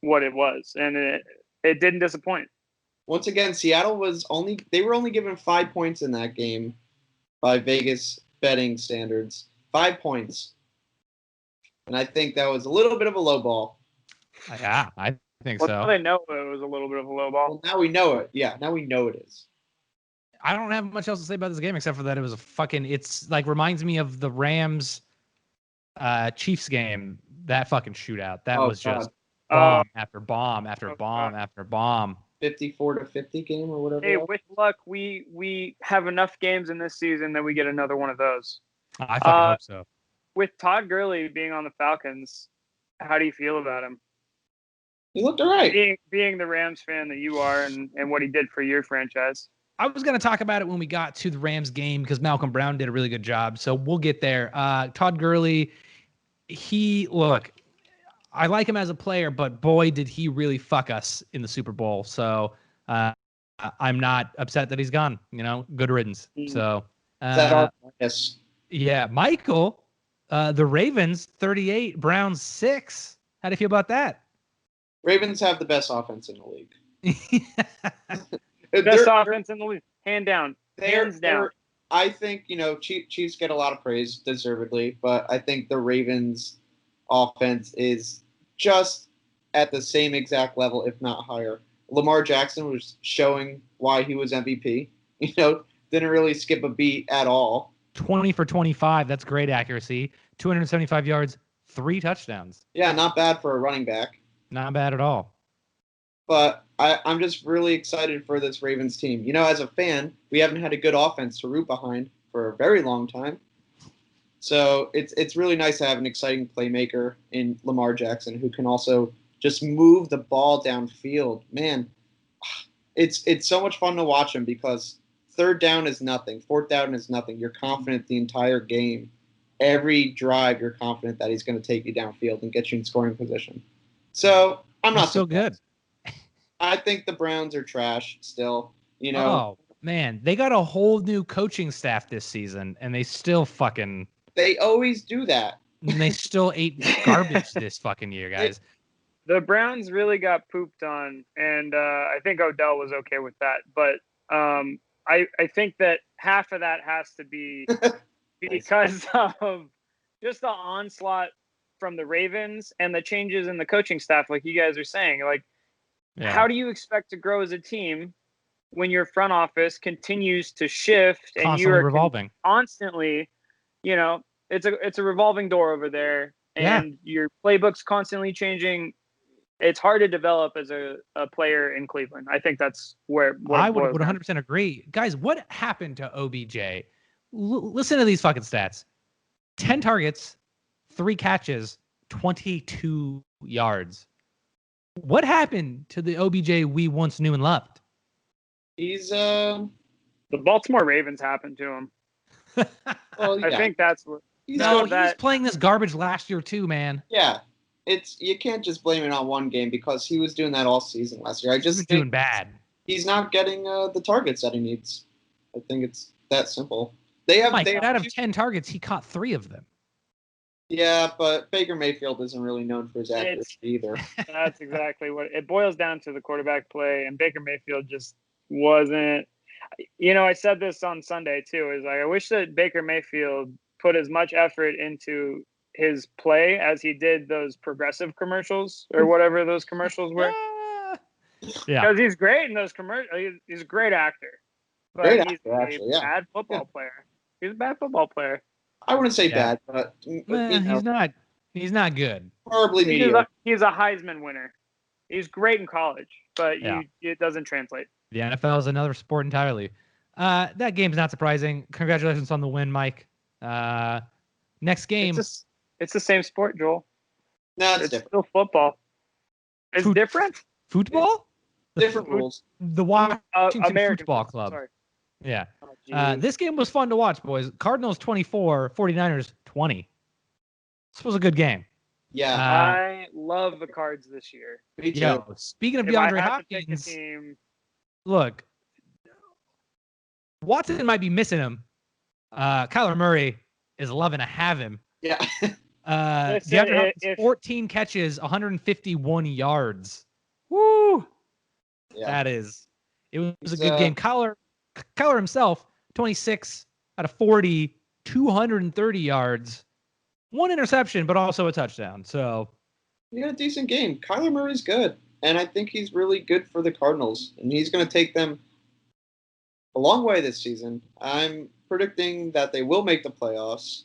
what it was, and it didn't disappoint. Once again, Seattle were only given 5 points in that game by Vegas betting standards. 5 points. And I think that was a little bit of a low ball. Yeah, I think so. Now they know it was a little bit of a low ball. Well, now we know it. Yeah, now we know it is. I don't have much else to say about this game except for that it was it's like reminds me of the Rams Chiefs game. That fucking shootout. That was just bomb after bomb after bomb after bomb. 54-50 game or whatever. Hey, with luck, we have enough games in this season that we get another one of those. I fucking hope so. With Todd Gurley being on the Falcons, how do you feel about him? He looked all right. Being the Rams fan that you are and what he did for your franchise. I was going to talk about it when we got to the Rams game because Malcolm Brown did a really good job. So we'll get there. Todd Gurley, I like him as a player, but boy, did he really fuck us in the Super Bowl. So I'm not upset that he's gone. Good riddance. So yeah, Michael, the Ravens 38, Browns 6. How do you feel about that? Ravens have the best offense in the league. Best offense in the league, hands down. I think Chiefs get a lot of praise deservedly, but I think the Ravens' offense is just at the same exact level, if not higher. Lamar Jackson was showing why he was MVP. Didn't really skip a beat at all. 20 for 25. That's great accuracy. 275 yards, 3 touchdowns. Yeah, not bad for a running back. Not bad at all. But I'm just really excited for this Ravens team. As a fan, we haven't had a good offense to root behind for a very long time. So it's really nice to have an exciting playmaker in Lamar Jackson who can also just move the ball downfield. Man, it's so much fun to watch him because third down is nothing. Fourth down is nothing. You're confident the entire game. Every drive, you're confident that he's going to take you downfield and get you in scoring position. So I'm not so good. I think the Browns are trash still. Oh, man. They got a whole new coaching staff this season, and they still fucking... They always do that. And they still ate garbage this fucking year, guys. The Browns really got pooped on, and I think Odell was okay with that. But I think that half of that has to be because of just the onslaught from the Ravens and the changes in the coaching staff, like you guys are saying. How do you expect to grow as a team when your front office continues to shift and you're revolving constantly, it's a revolving door over there, and your playbook's constantly changing. It's hard to develop as a player in Cleveland. I think that's where I would 100% agree. Guys, what happened to OBJ? Listen to these fucking stats. 10 targets, 3 catches, 22 yards. What happened to the OBJ we once knew and loved? He's the Baltimore Ravens happened to him. Well, yeah. I think that's what. He was playing this garbage last year too, man. Yeah, you can't just blame it on one game because he was doing that all season last year. I just think doing bad. He's not getting the targets that he needs. I think it's that simple. Out of 10 targets, he caught 3 of them. Yeah, but Baker Mayfield isn't really known for his accuracy either. That's exactly what it boils down to, the quarterback play, and Baker Mayfield just wasn't. I said this on Sunday too. Is like I wish that Baker Mayfield put as much effort into his play as he did those Progressive commercials or whatever those commercials were. Yeah, because he's great in those commercials. He's a great actor, but he's a bad football player. He's a bad football player. I wouldn't say bad, but he's not. He's not good. Horribly mediocre. He's a Heisman winner. He's great in college, but it doesn't translate. The NFL is another sport entirely. That game's not surprising. Congratulations on the win, Mike. Next game. It's the same sport, Joel. No, it's different. Still football. It's different. Football? Different rules. The Washington American Football Club. Sorry. Yeah. This game was fun to watch, boys. Cardinals 24, 49ers 20. This was a good game. Yeah. I love the Cards this year. Me too. Speaking of DeAndre Hopkins, look, Watson might be missing him. Kyler Murray is loving to have him. Yeah. DeAndre Hopkins, 14 catches, 151 yards. Woo! Yeah. It was a good game. Kyler himself, 26 out of 40, 230 yards, 1 interception, but also a touchdown. So he had a decent game. Kyler Murray's good, and I think he's really good for the Cardinals, and he's going to take them a long way this season. I'm predicting that they will make the playoffs,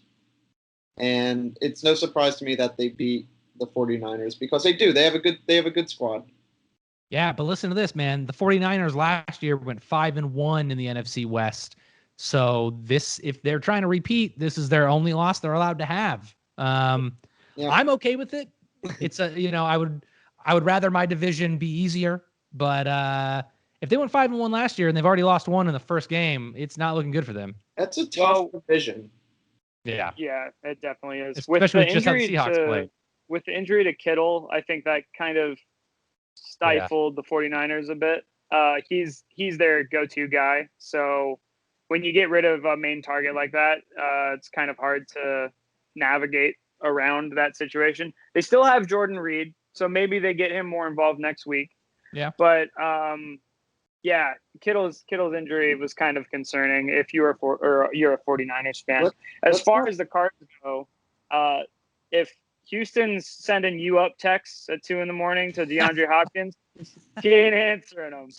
and it's no surprise to me that they beat the 49ers because they do. They have a good squad. Yeah, but listen to this, man. The 49ers last year went 5-1 in the NFC West. So if they're trying to repeat, this is their only loss they're allowed to have. I'm okay with it. It's I would rather my division be easier, but if they went 5-1 last year and they've already lost 1 in the first game, it's not looking good for them. That's a tough division. Yeah. Yeah, it definitely is. Especially with just how the Seahawks played. With the injury to Kittle, I think that kind of stifled the 49ers a bit. He's their go-to guy. So when you get rid of a main target like that, it's kind of hard to navigate around that situation. They still have Jordan Reed, so maybe they get him more involved next week. Yeah. But Kittle's injury was kind of concerning if you're a 49ers fan. As far as the Cards go, if Houston's sending you up texts at 2 a.m. to DeAndre Hopkins, he ain't answering them.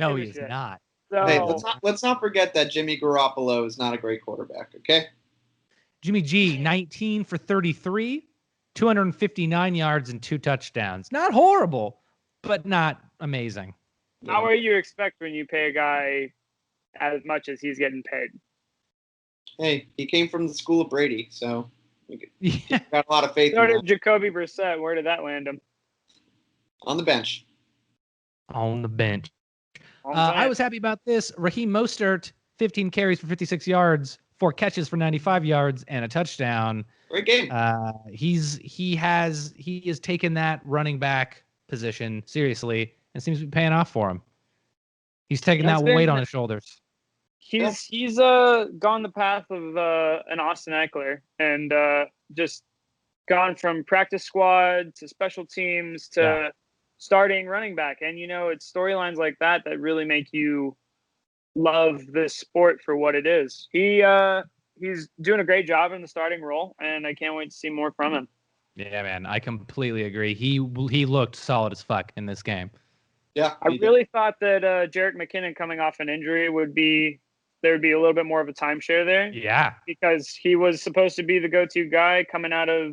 No, he's not. So, hey, let's not forget that Jimmy Garoppolo is not a great quarterback, okay? Jimmy G, 19 for 33, 259 yards and 2 touchdowns. Not horrible, but not amazing. Not what you expect when you pay a guy as much as he's getting paid. Hey, he came from the school of Brady, so got a lot of faith. So did Jacoby Brissett. Where did that land him? On the bench. On the bench. I was happy about this. Raheem Mostert, 15 carries for 56 yards, 4 catches for 95 yards, and a touchdown. Great game. He has taken that running back position seriously and seems to be paying off for him. He's taking that weight on his shoulders. He's gone the path of an Austin Eckler and just gone from practice squad to special teams to starting running back. And, it's storylines like that really make you love this sport for what it is. He's doing a great job in the starting role, and I can't wait to see more from him. Yeah, man, I completely agree. He looked solid as fuck in this game. Yeah, I really thought that Jerick McKinnon coming off an injury there would be a little bit more of a timeshare there. Yeah. Because he was supposed to be the go-to guy coming out of,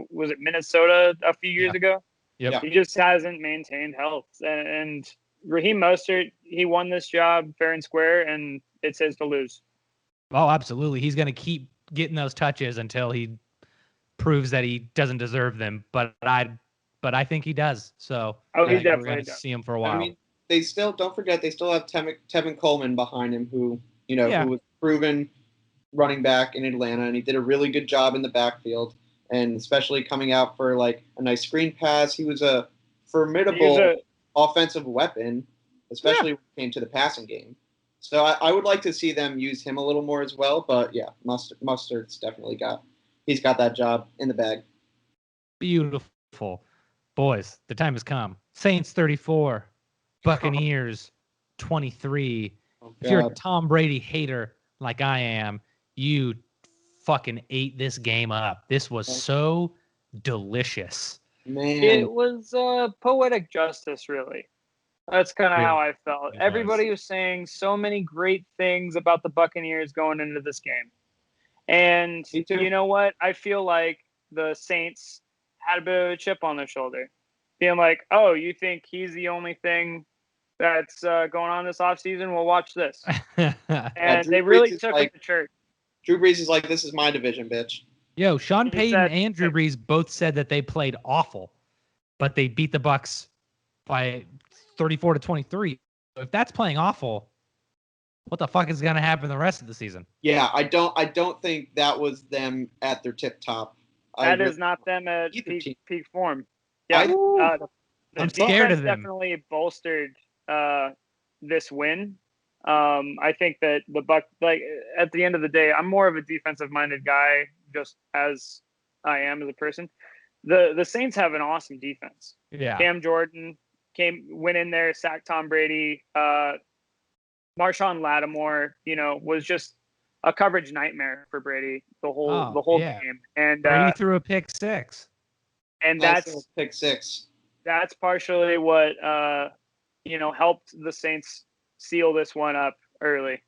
was it Minnesota a few years ago? Yep. He just hasn't maintained health. And Raheem Mostert, he won this job fair and square, and it's his to lose. Oh, absolutely. He's going to keep getting those touches until he proves that he doesn't deserve them. But I think he does. So he definitely does. See him for a while. I mean, they still don't forget they still have Tevin Coleman behind him, who who was proven running back in Atlanta, and he did a really good job in the backfield, and especially coming out for like a nice screen pass. He was a formidable offensive weapon, especially when it came to the passing game. So I would like to see them use him a little more as well. But yeah, Mustard's definitely he's got that job in the bag. Beautiful. Boys, the time has come. Saints 34, Buccaneers 23. If you're a Tom Brady hater like I am, you fucking ate this game up. This was so delicious. Man. It was poetic justice, really. That's kind of how I felt. Everybody was saying so many great things about the Buccaneers going into this game. And you know what? I feel like the Saints had a bit of a chip on their shoulder. Being like, oh, you think he's the only thing that's going on this offseason? Well, watch this. And they really took it to church. Drew Brees is like, this is my division, bitch. Yo, Sean Payton and Drew Brees both said that they played awful, but they beat the Bucs by 34-23. If that's playing awful, what the fuck is going to happen the rest of the season? Yeah, I don't think that was them at their tip top. That is not them at peak form. Yeah, the I'm scared of them. Definitely bolstered this win. I think that the Bucs, like at the end of the day, I'm more of a defensive-minded guy, just as I am as a person. The Saints have an awesome defense. Yeah, Cam Jordan went in there, sacked Tom Brady. Marshawn Lattimore, was just a coverage nightmare for Brady the whole game. And Brady threw a pick six. And that's pick six. That's partially what helped the Saints seal this one up early.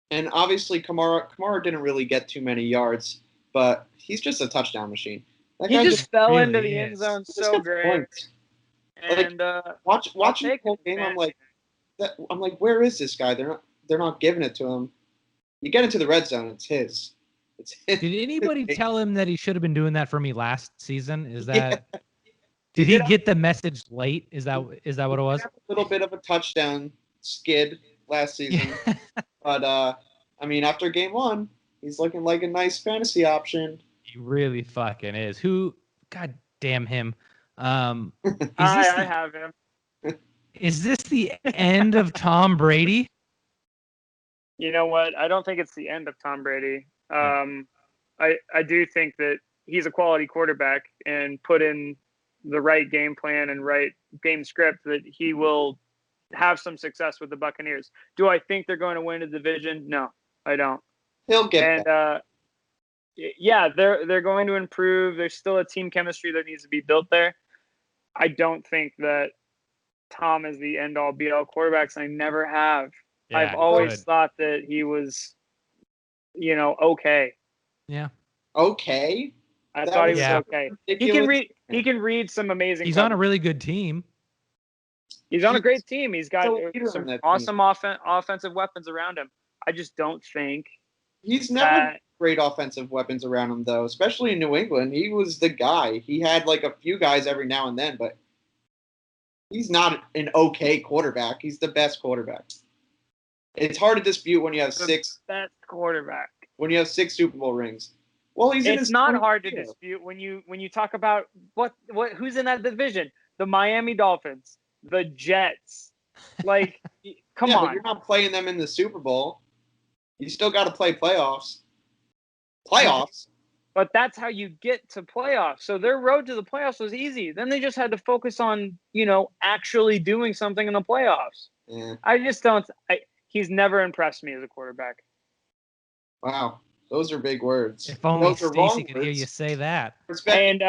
And obviously Kamara didn't really get too many yards, but he's just a touchdown machine. He just fell into the end zone so great. And watching the whole game, I'm like, where is this guy? They're not giving it to him. You get into the red zone, it's his. Did anybody tell him that he should have been doing that for me last season? Is that Did he get the message late? Is that what it was? A little bit of a touchdown skid last season. But after game 1, he's looking like a nice fantasy option. He really fucking is. God damn him. I have him. Is this the end of Tom Brady? You know what? I don't think it's the end of Tom Brady. I do think that he's a quality quarterback, and put in the right game plan and right game script, that he will have some success with the Buccaneers. Do I think they're going to win the division? No, I don't. He'll get back. Yeah, they're going to improve. There's still a team chemistry that needs to be built there. I don't think that Tom is the end-all, be-all quarterbacks. I never have. Yeah, I've always thought that he was, okay. Yeah. Okay. I thought he was okay. He can read some amazing. He's on a really good team. He's on a great team. He's got some awesome offensive weapons around him. I just don't think he's never great offensive weapons around him, though. Especially in New England, he was the guy. He had like a few guys every now and then, but he's not an okay quarterback. He's the best quarterback. It's hard to dispute when you have six best quarterback. When you have 6 Super Bowl rings. Well, it's not hard to dispute when you talk about who's in that division. The Miami Dolphins, the Jets. Like, come on. But you're not playing them in the Super Bowl. You still got to play playoffs. Playoffs. But that's how you get to playoffs. So their road to the playoffs was easy. Then they just had to focus on, actually doing something in the playoffs. Yeah. I just don't. He's never impressed me as a quarterback. Wow. Those are big words. If only Stacey could hear you say that. And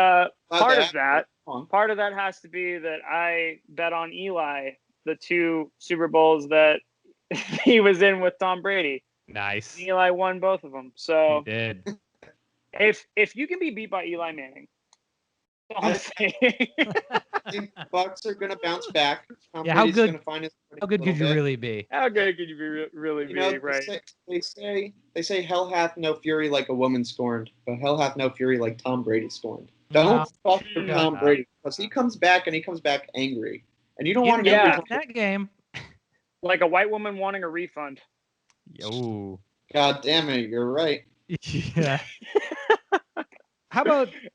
part of that has to be that I bet on Eli the 2 Super Bowls that he was in with Tom Brady. Nice. Eli won both of them. So he did. If you can be beat by Eli Manning, I think Bucs are going to bounce back. How good could you really be? How good could you really be? Right. They say hell hath no fury like a woman scorned, but hell hath no fury like Tom Brady scorned. Don't talk to Tom Brady, because he comes back and he comes back angry. and you don't want to go in that game. Like a white woman wanting a refund. Yo. God damn it, you're right. Yeah. How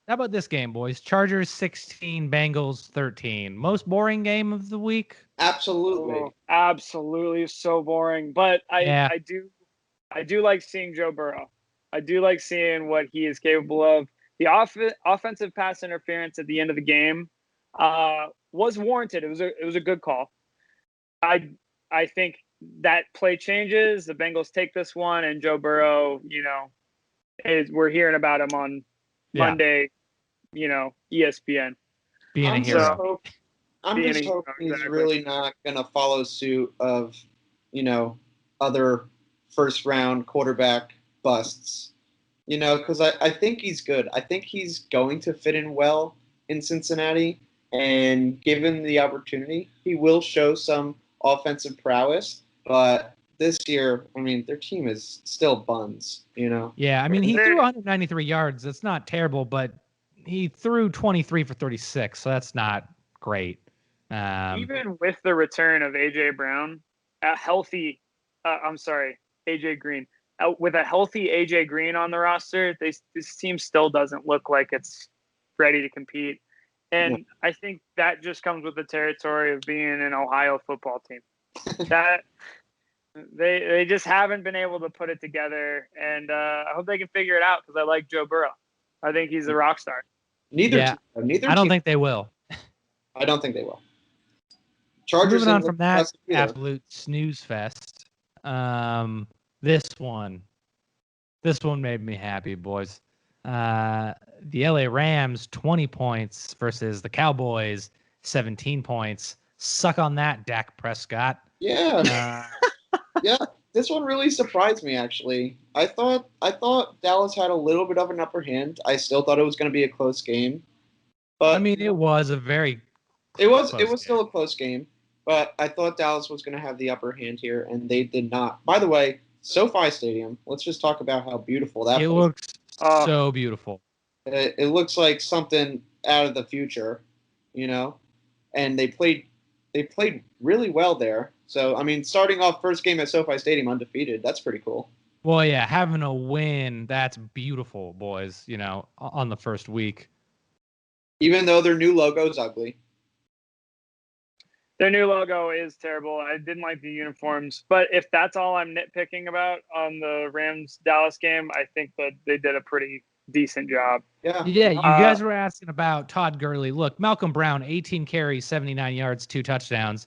about this game, boys? Chargers 16, Bengals 13. Most boring game of the week? Absolutely. Oh, absolutely so boring. But I do like seeing Joe Burrow. I do like seeing what he is capable of. The offensive pass interference at the end of the game was warranted. It was a good call. I think that play changes. The Bengals take this one, and Joe Burrow, we're hearing about him on Monday, ESPN. Being a hero. I'm just hoping he's really not going to follow suit of, other first-round quarterback busts. Because I think he's good. I think he's going to fit in well in Cincinnati, and given the opportunity, he will show some offensive prowess. But this year, their team is still buns, Yeah, he threw 193 yards. That's not terrible, but he threw 23 for 36, so that's not great. Even with the return of AJ Brown, AJ Green. With a healthy AJ Green on the roster, this team still doesn't look like it's ready to compete. And I think that just comes with the territory of being an Ohio football team. That they just haven't been able to put it together, and I hope they can figure it out because I like Joe Burrow. I think he's a rock star. Neither I don't think they will. I don't think they will. Chargers. Moving on from that absolute snooze fest. This one made me happy, boys. The LA Rams 20 points versus the Cowboys 17 points. Suck on that, Dak Prescott. Yeah. Yeah, this one really surprised me, actually. I thought Dallas had a little bit of an upper hand. I still thought it was going to be a close game. But it was a very It was still a close game, but I thought Dallas was going to have the upper hand here, and they did not. By the way, SoFi Stadium, let's just talk about how beautiful that It looks so beautiful. It looks like something out of the future, and they played really well there. So, starting off first game at SoFi Stadium undefeated, that's pretty cool. Well, yeah, having a win, that's beautiful, boys, on the first week. Even though their new logo is ugly. Their new logo is terrible. I didn't like the uniforms. But if that's all I'm nitpicking about on the Rams-Dallas game, I think that they did a pretty decent job. Yeah, you guys were asking about Todd Gurley. Look, Malcolm Brown, 18 carries, 79 yards, 2 touchdowns.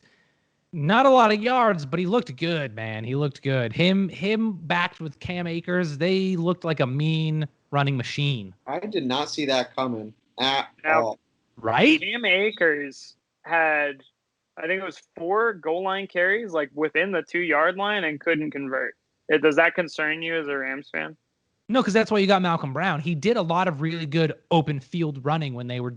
Not a lot of yards, but he looked good, man. He looked good. Him backed with Cam Akers, they looked like a mean running machine. I did not see that coming at all. Right? Cam Akers had, I think it was 4 goal line carries, like within the 2-yard line, and couldn't convert. Does that concern you as a Rams fan? No, because that's why you got Malcolm Brown. He did a lot of really good open field running when they were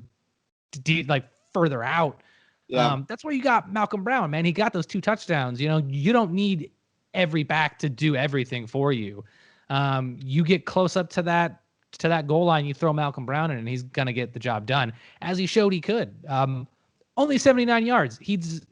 further out. Yeah. That's where you got Malcolm Brown, man. He got those 2 touchdowns. You don't need every back to do everything for you. You get close up to that goal line, you throw Malcolm Brown in, and he's gonna get the job done, as he showed he could. Only 79 yards. He's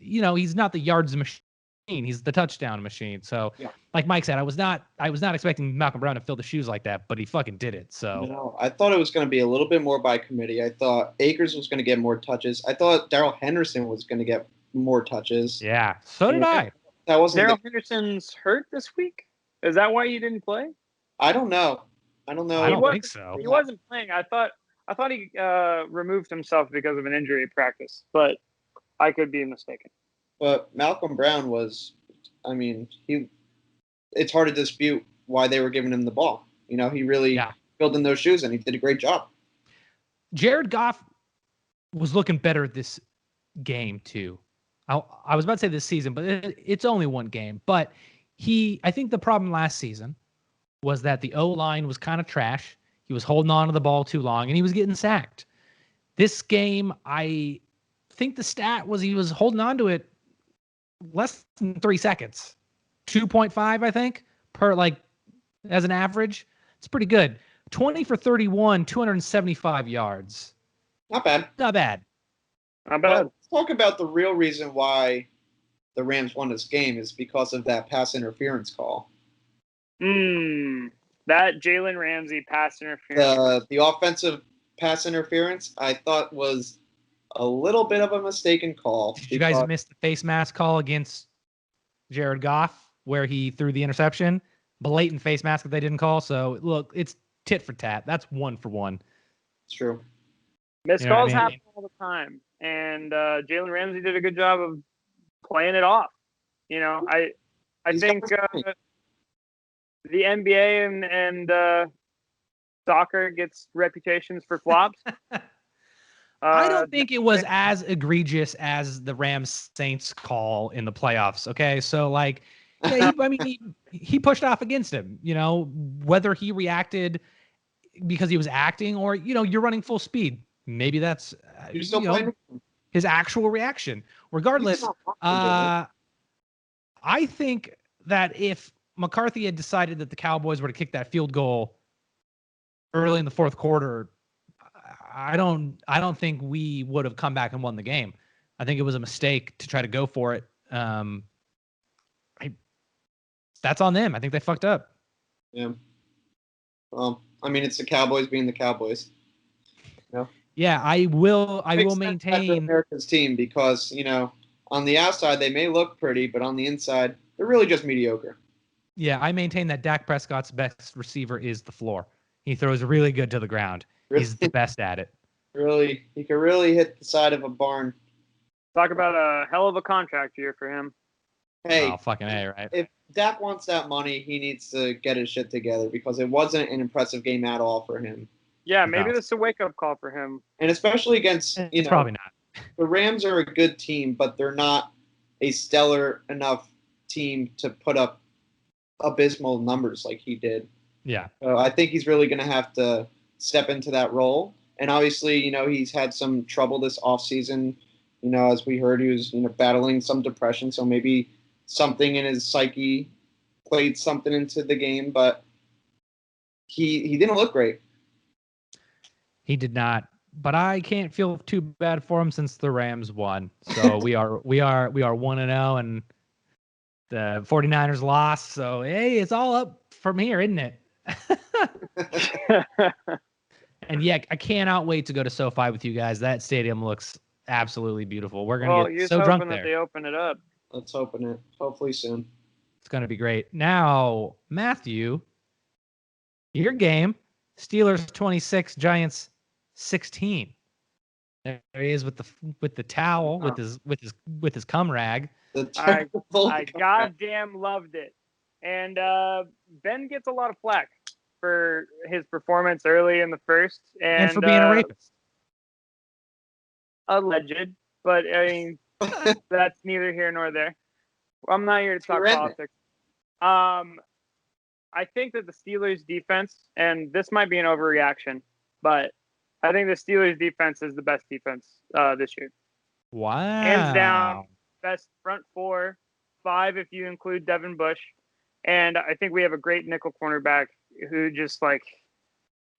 not the yards machine. He's the touchdown machine. So, like Mike said, I was not expecting Malcolm Brown to fill the shoes like that, but he fucking did it. So, no, I thought it was going to be a little bit more by committee. I thought Akers was going to get more touches. I thought Darrell Henderson was going to get more touches. Yeah, so did I. That wasn't Darrell Henderson's hurt this week. Is that why he didn't play? I don't know. I don't think so. He wasn't playing. I thought he removed himself because of an injury at practice, but I could be mistaken. But Malcolm Brown was, it's hard to dispute why they were giving him the ball. He really filled in those shoes, and he did a great job. Jared Goff was looking better this game, too. I was about to say this season, but it's only one game. But I think the problem last season was that the O-line was kind of trash. He was holding on to the ball too long, and he was getting sacked. This game, I think the stat was he was holding on to it less than 3 seconds. 2.5, I think, as an average. It's pretty good. 20 for 31, 275 yards. Not bad. Not bad. Let's talk about the real reason why the Rams won this game is because of that pass interference call. That Jalen Ramsey pass interference. The offensive pass interference, I thought was a little bit of a mistaken call. Did you guys miss the face mask call against Jared Goff where he threw the interception? Blatant face mask that they didn't call. So, look, it's tit for tat. That's 1 for 1. It's true. Missed calls happen all the time. And Jalen Ramsey did a good job of playing it off. You know, I think the NBA and soccer gets reputations for flops. I don't think it was as egregious as the Rams Saints call in the playoffs. Okay, so like, yeah, he pushed off against him. You know, whether he reacted because he was acting or you're running full speed. Maybe that's his actual reaction. Regardless, I think that if McCarthy had decided that the Cowboys were to kick that field goal early in the fourth quarter, I don't think we would have come back and won the game. I think it was a mistake to try to go for it. That's on them. I think they fucked up. Yeah. Well, I mean, it's the Cowboys being the Cowboys. Yeah, I will maintain America's team because, on the outside they may look pretty, but on the inside they're really just mediocre. Yeah, I maintain that Dak Prescott's best receiver is the floor. He throws really good to the ground. He's the best at it. Really, he could really hit the side of a barn. Talk about a hell of a contract year for him. Hey, fucking A, right? If Dak wants that money, he needs to get his shit together because it wasn't an impressive game at all for him. Yeah, maybe this is a wake-up call for him. And especially against, probably not. The Rams are a good team, but they're not a stellar enough team to put up abysmal numbers like he did. Yeah. So I think he's really going to have to step into that role. And obviously, he's had some trouble this offseason. As we heard, he was, battling some depression. So maybe something in his psyche played something into the game, but he didn't look great. He did not, but I can't feel too bad for him since the Rams won. So we are 1-0 and the 49ers lost. So, hey, it's all up from here, isn't it? And yeah, I cannot wait to go to SoFi with you guys. That stadium looks absolutely beautiful. We're going to get so drunk there. That they open it up. Let's open it. Hopefully soon. It's going to be great. Now, Matthew, your game, Steelers 26, Giants 16. There he is with the towel, with his cum rag. I goddamn loved it. And Ben gets a lot of flack for his performance early in the first. And for being a rapist. Alleged. But, I mean, that's neither here nor there. I'm not here to talk politics. I think that the Steelers defense, and this might be an overreaction, but I think the Steelers defense is the best defense this year. Wow. Hands down, best front 4, 5 if you include Devin Bush. And I think we have a great nickel cornerback who just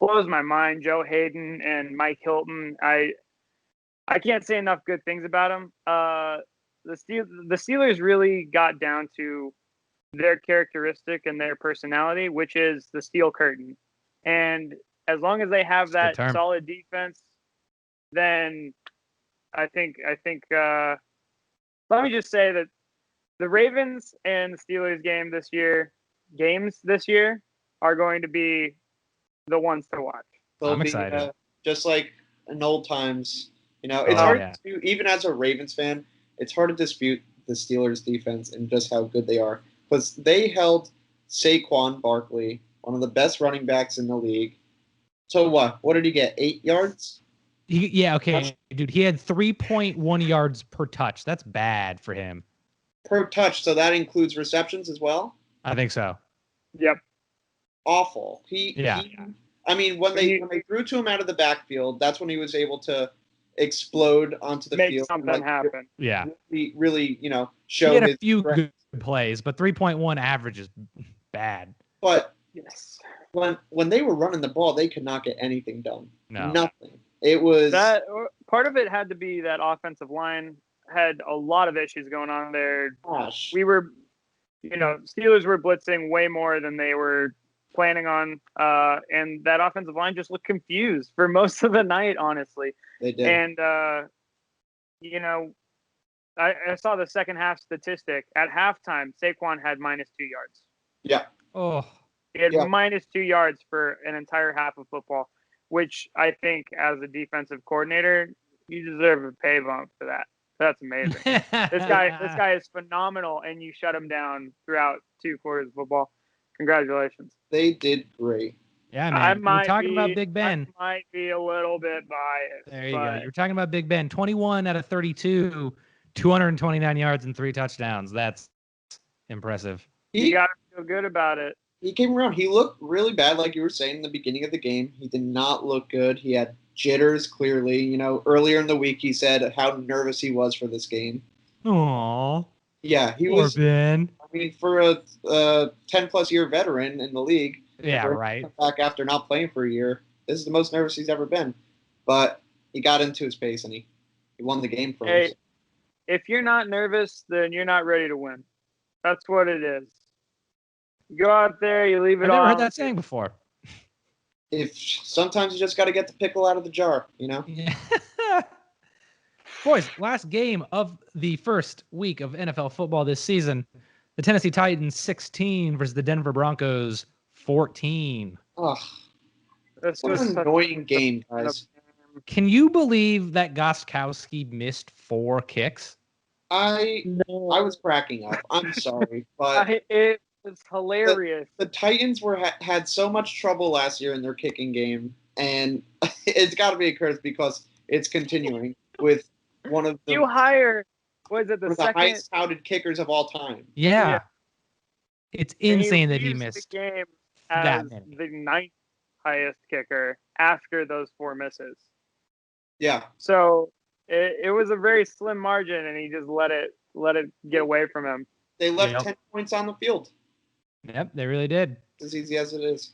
blows my mind. Joe Hayden and Mike Hilton. I can't say enough good things about him. The Steelers really got down to their characteristic and their personality, which is the steel curtain. And as long as they have that solid defense, then I think let me just say that the Ravens and the Steelers games this year are going to be the ones to watch. I'm excited. Just like in old times, it's hard to, even as a Ravens fan, it's hard to dispute the Steelers defense and just how good they are. Because they held Saquon Barkley, one of the best running backs in the league. So what? What did he get? 8 yards? Okay. Dude, he had 3.1 yards per touch. That's bad for him. Per touch, so that includes receptions as well? I think so. Yep. Awful. I mean, when they threw to him out of the backfield, that's when he was able to explode onto the field. Make something happen. Yeah. Really, show he had his a few good plays, but 3.1 average is bad. But yes, when they were running the ball, they could not get anything done. No. Nothing. It was part of it had to be that offensive line had a lot of issues going on there. Gosh. We were, Steelers were blitzing way more than they were planning on, and that offensive line just looked confused for most of the night, honestly. They did. And, I saw the second half statistic. At halftime, Saquon had -2 yards. Yeah. Oh. He had -2 yards for an entire half of football, which I think as a defensive coordinator, you deserve a pay bump for that. That's amazing. This guy is phenomenal, and you shut him down throughout 2 quarters of football. Congratulations. They did great. Yeah, man. We're talking about Big Ben. I might be a little bit biased. There you go. You're talking about Big Ben. 21 out of 32, 229 yards and 3 touchdowns. That's impressive. You got to feel good about it. He came around. He looked really bad, like you were saying in the beginning of the game. He did not look good. He had jitters, clearly. Earlier in the week, he said how nervous he was for this game. Aww. Yeah, he Poor was. Ben. I mean, for a 10-plus year veteran in the league. Yeah, right. Back after not playing for a year. This is the most nervous he's ever been. But he got into his pace, and he won the game for us. If you're not nervous, then you're not ready to win. That's what it is. You go out there, you leave it all. I've never heard that saying before. Sometimes you just got to get the pickle out of the jar, Yeah. Boys, last game of the first week of NFL football this season. The Tennessee Titans 16 versus the Denver Broncos 14. Ugh. What an annoying game, guys. Can you believe that Gostkowski missed 4 kicks? I was cracking up. I'm sorry, but it was hilarious. The Titans had so much trouble last year in their kicking game, and it's got to be a curse because it's continuing with one of the the highest touted kickers of all time. Yeah. It's insane that he missed the game as the 9th highest kicker after those 4 misses. Yeah. So it was a very slim margin, and he just let it get away from him. They left 10 points on the field. Yep, they really did. As easy as it is.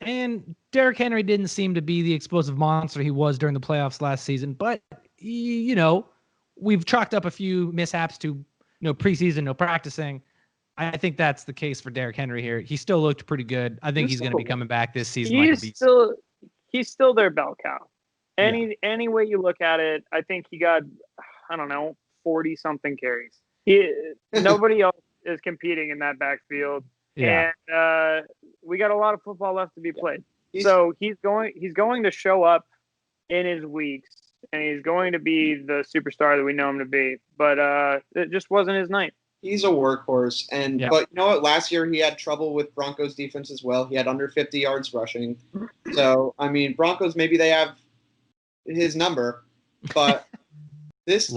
And Derrick Henry didn't seem to be the explosive monster he was during the playoffs last season, but we've chalked up a few mishaps to preseason, no practicing. I think that's the case for Derrick Henry here. He still looked pretty good. I think he's going to be coming back this season. He's still their bell cow. Any way you look at it, I think he got 40 something carries. Nobody else is competing in that backfield. Yeah. And we got a lot of football left to be played. So he's going to show up in his weeks, and he's going to be the superstar that we know him to be. But it just wasn't his night. He's a workhorse, but you know what? Last year he had trouble with Broncos defense as well. He had under 50 yards rushing. So Broncos, maybe they have his number, but this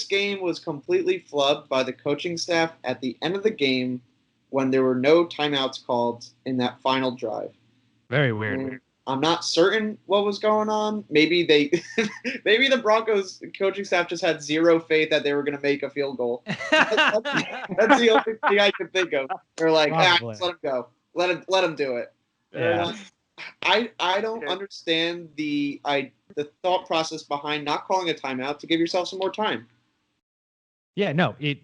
game was completely flubbed by the coaching staff at the end of the game when there were no timeouts called in that final drive. Very weird. I'm not certain what was going on. Maybe maybe the Broncos coaching staff just had zero faith that they were going to make a field goal. That's the only thing I can think of. They're like, just let him go. Let him do it. Yeah. I don't understand the thought process behind not calling a timeout to give yourself some more time. Yeah, no, it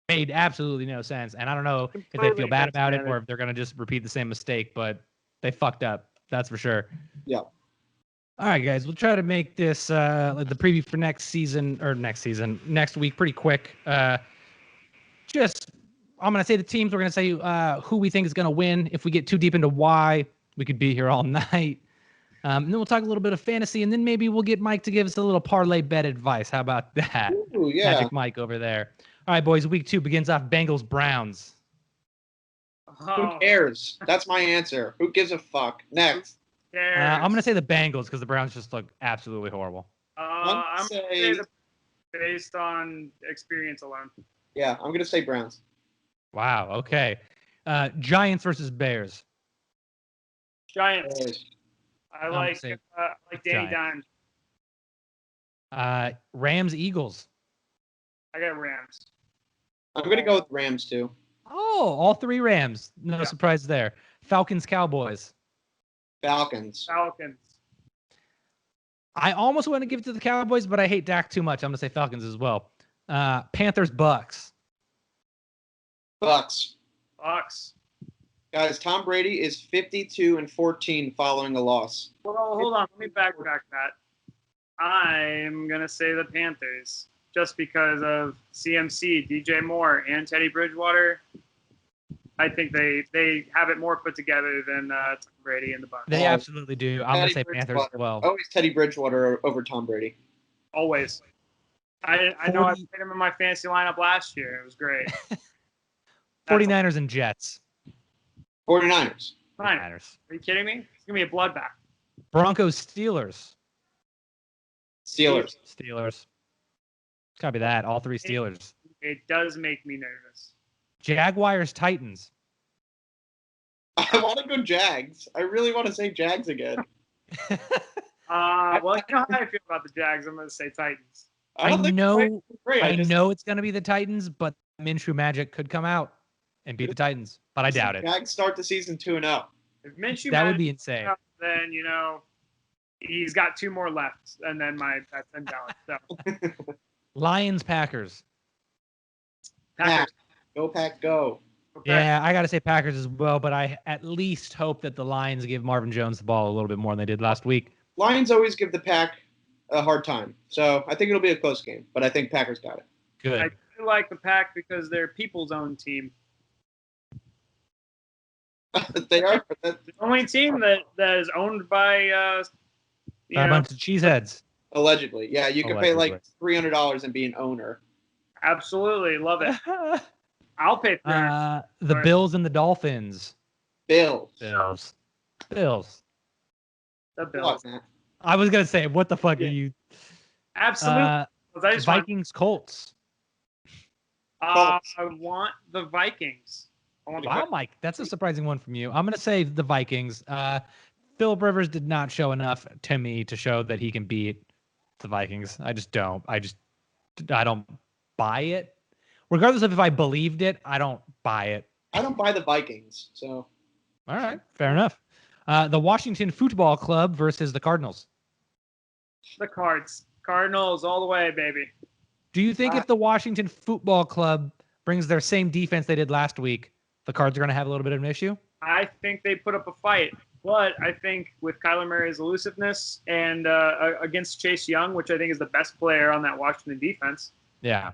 made absolutely no sense. And I don't know if they feel bad about it or if they're going to just repeat the same mistake, but they fucked up. That's for sure. Yeah. All right, guys, we'll try to make this the preview for next week pretty quick. I'm going to say the teams. We're going to say who we think is going to win. If we get too deep into why, we could be here all night. And then we'll talk a little bit of fantasy, and then maybe we'll get Mike to give us a little parlay bet advice. How about that? Ooh, yeah. Magic Mike over there. All right, boys, week 2 begins off Bengals-Browns. Who cares? That's my answer. Who gives a fuck? Next. I'm going to say the Bengals because the Browns just look absolutely horrible. I'm going to say based on experience alone. Yeah, I'm going to say Browns. Wow, okay. Giants versus Bears. Giants. I like Danny Dimes. Rams-Eagles. I got Rams. I'm going to go with Rams, too. Oh, all 3 Rams. No surprise there. Falcons-Cowboys. Falcons. I almost want to give it to the Cowboys, but I hate Dak too much. I'm going to say Falcons as well. Panthers, Bucks. Bucks. Bucks. Guys, Tom Brady is 52-14 following a loss. Well, hold on. Let me backtrack that. I'm going to say the Panthers just because of CMC, DJ Moore, and Teddy Bridgewater. I think they have it more put together than Tom Brady and the Bucs. They absolutely do. I'm going to say Panthers as well. Always Teddy Bridgewater over Tom Brady. Always. I know I played him in my fantasy lineup last year. It was great. 49ers and Jets. 49ers. Are you kidding me? It's going to be a bloodbath. Broncos, Steelers. Steelers. It's got to be that. All three Steelers. It does make me nervous. Jaguars, Titans. I want to go Jags. I really want to say Jags again. Well, you know how I feel about the Jags. I'm going to say Titans. I know it's going to be the Titans, but Minshew magic could come out and beat the Titans, but I doubt it. Jags start the season 2-0. If Minshew that would be insane. Then he's got 2 more left, and then that's $10. So. Lions, Packers. Packers. Go Pack, go. Okay. Yeah, I got to say Packers as well, but I at least hope that the Lions give Marvin Jones the ball a little bit more than they did last week. Lions always give the Pack a hard time, so I think it'll be a close game, but I think Packers got it. Good. I do like the Pack because they're people's own team. They are the only team that is owned by a bunch of cheeseheads. Allegedly, yeah. You can pay like $300 and be an owner. Absolutely, love it. I'll pay for the Bills and the Dolphins. Bills. The Bills. I was gonna say, what the fuck are you? Absolutely. Vikings, Colts. I want the Vikings. Wow, Mike, that's a surprising one from you. I'm gonna say the Vikings. Philip Rivers did not show enough to me to show that he can beat the Vikings. I just don't. I don't buy it. Regardless of if I believed it, I don't buy it. I don't buy the Vikings, so. All right, fair enough. The Washington Football Club versus the Cardinals. The Cardinals all the way, baby. Do you think if the Washington Football Club brings their same defense they did last week, the Cards are going to have a little bit of an issue? I think they put up a fight. But I think with Kyler Murray's elusiveness and against Chase Young, which I think is the best player on that Washington defense. Yeah.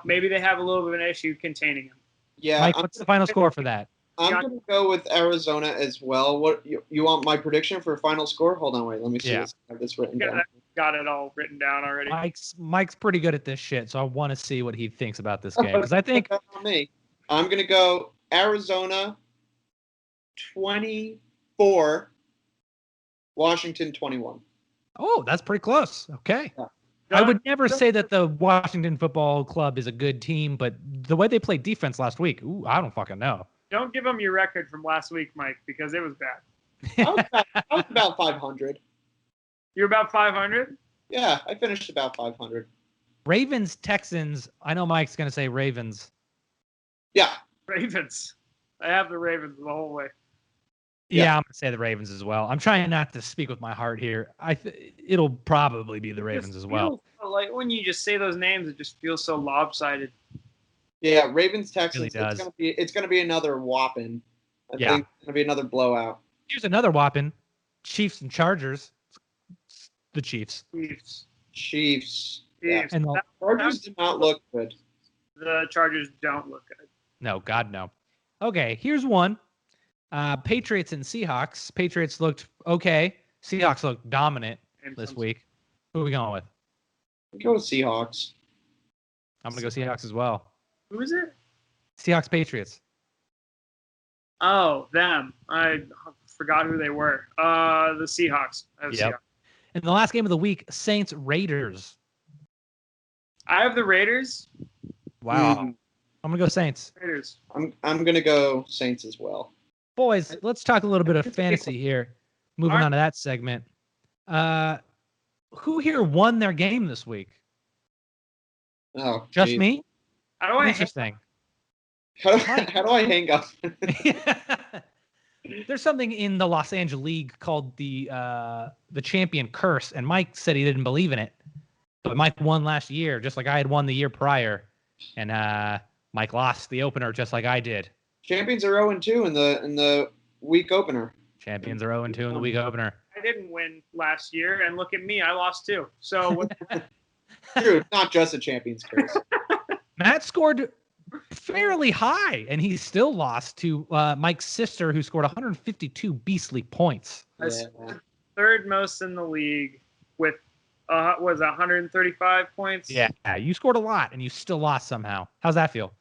Maybe they have a little bit of an issue containing him. Yeah. Mike, what's the final score for that? I'm going to go with Arizona as well. What you want my prediction for final score? Hold on, wait. Let me see this. I have this written down. Got it all written down already. Mike's pretty good at this shit, so I want to see what he thinks about this game. Because I think I'm going to go Arizona 24, Washington 21. Oh, that's pretty close. Okay. Yeah. I would never say that the Washington Football Club is a good team, but the way they played defense last week, I don't fucking know. Don't give them your record from last week, Mike, because it was bad. I was about 500. You're about 500? Yeah, I finished about 500. Ravens, Texans. I know Mike's going to say Ravens. Yeah. Ravens. I have the Ravens the whole way. Yeah, I'm going to say the Ravens as well. I'm trying not to speak with my heart here. It'll probably be the Ravens as well. Like when you just say those names, it just feels so lopsided. Yeah, Ravens, Texans. It really it's gonna be another whopping. I think it's gonna be another blowout. Here's another whopping. Chiefs and Chargers. The Chiefs. Chiefs. Yeah. And the Chargers did not look good. The Chargers don't look good. No, God no. Okay, here's one. Patriots and Seahawks. Patriots looked okay. Seahawks looked dominant this week. Who are we going with? Go with Seahawks. I'm going to go Seahawks as well. Who is it? Seahawks, Patriots. Oh, them. I forgot who they were. The Seahawks. Yep. And the last game of the week, Saints, Raiders. I have the Raiders. Wow. I'm going to go Saints. Raiders. I'm going to go Saints as well. Boys, let's talk a little bit of fantasy here. Moving on to that segment. Who here won their game this week? Oh, just me? How do I Interesting. How do I hang up? There's something in the Los Angeleague called the champion curse, and Mike said he didn't believe in it. But Mike won last year, just like I had won the year prior, and Mike lost the opener just like I did. Champions are 0-2 in the week opener. Champions are 0-2 in the week opener. I didn't win last year, and look at me, I lost too. So True, not just a champions curse. Matt scored fairly high, and he still lost to Mike's sister, who scored 152 beastly points. Yeah. Third most in the league with was 135 points. Yeah, you scored a lot, and you still lost somehow. How's that feel?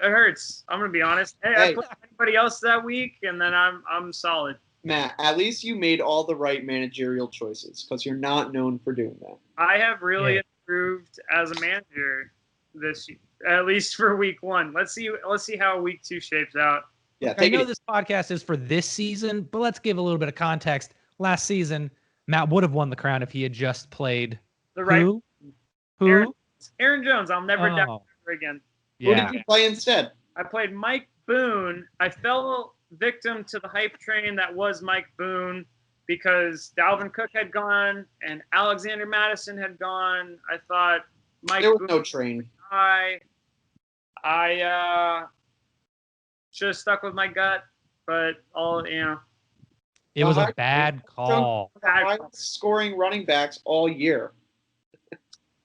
It hurts. I'm gonna be honest. Hey, I played anybody else that week, and then I'm solid. Matt, at least you made all the right managerial choices because you're not known for doing that. I have really improved as a manager this year, at least for week 1. Let's see how week 2 shapes out. Yeah, I know this podcast is for this season, but let's give a little bit of context. Last season, Matt would have won the crown if he had just played the right who? Aaron Jones. I'll never doubt ever again. Yeah. Who did you play instead? I played Mike Boone. I fell victim to the hype train that was Mike Boone because Dalvin Cook had gone and Alexander Madison had gone. I thought there was no train. I should have stuck with my gut, but it was a bad call. Scoring running backs all year.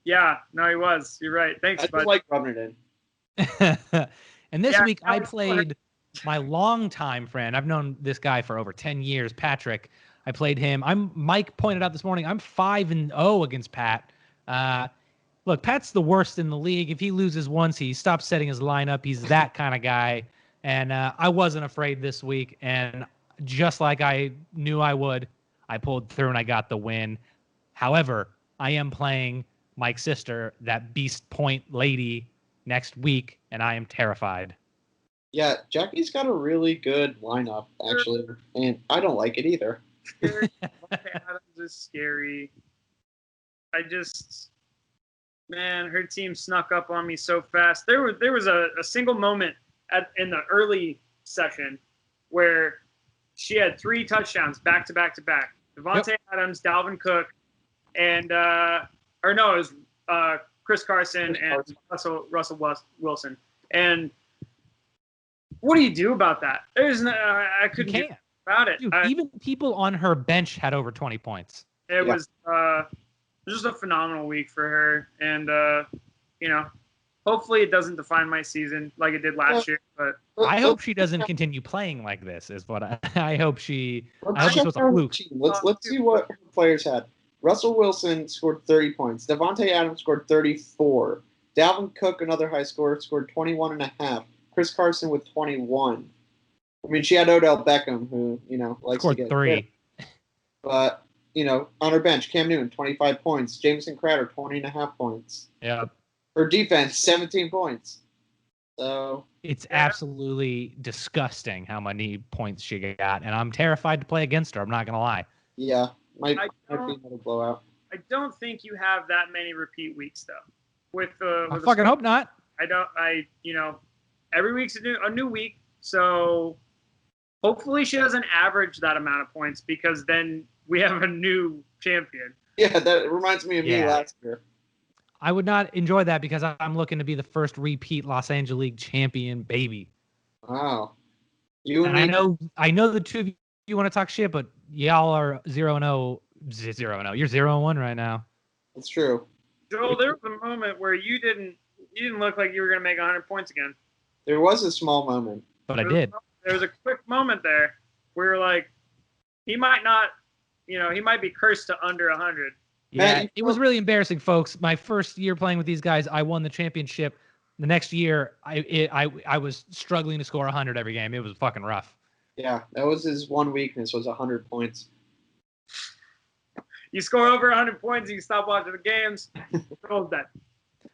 Yeah, no, he was. You're right. Thanks, bud. I just like rubbing it in. And this week I played my longtime friend. I've known this guy for over 10 years, Patrick. I played him. Mike pointed out this morning, I'm 5-0 against Pat. Look, Pat's the worst in the league. If he loses once, he stops setting his lineup. He's that kind of guy. And I wasn't afraid this week. And just like I knew I would, I pulled through and I got the win. However, I am playing Mike's sister, that beast point lady, next week, and I am terrified. Yeah, Jackie's got a really good lineup, actually, and I don't like it either. Adams is scary. Her team snuck up on me so fast. There was a single moment in the early session where she had 3 touchdowns back to back to back. Devontae Adams, Dalvin Cook, and it was Chris Carson and Russell Wilson. And what do you do about that? I couldn't do about it. Dude, even people on her bench had over 20 points. It was just a phenomenal week for her, and hopefully it doesn't define my season like it did last year. But I hope she doesn't continue playing like this. Is what I hope she. I hope it was a fluke. Let's see what her players had. Russell Wilson scored 30 points. Devontae Adams scored 34. Dalvin Cook, another high scorer, scored 21.5. Chris Carson with 21. I mean, she had Odell Beckham, who, likes scored to get 3. hit. But, on her bench, Cam Newton, 25 points. Jameson Crowder, 20.5 points. Yeah. Her defense, 17 points. So it's absolutely disgusting how many points she got, and I'm terrified to play against her. I'm not going to lie. Yeah. Might be another blowout. I don't think you have that many repeat weeks though. I fucking hope not. Every week's a new week, so hopefully she doesn't average that amount of points because then we have a new champion. Yeah, that reminds me of me last year. I would not enjoy that because I'm looking to be the first repeat Los Angeleague champion, baby. Wow. I know the two of you want to talk shit, but y'all are 0-0. You're 0-1 right now. That's true. Joel, there was a moment where you didn't look like you were going to make 100 points again. There was a small moment. But I did. There was a quick moment there where you're like, he might not, he might be cursed to under 100. Yeah, it was really embarrassing, folks. My first year playing with these guys, I won the championship. The next year, I was struggling to score 100 every game. It was fucking rough. Yeah, that was his one weakness, was 100 points. You score over 100 points, you can stop watching the games. Roll's dead.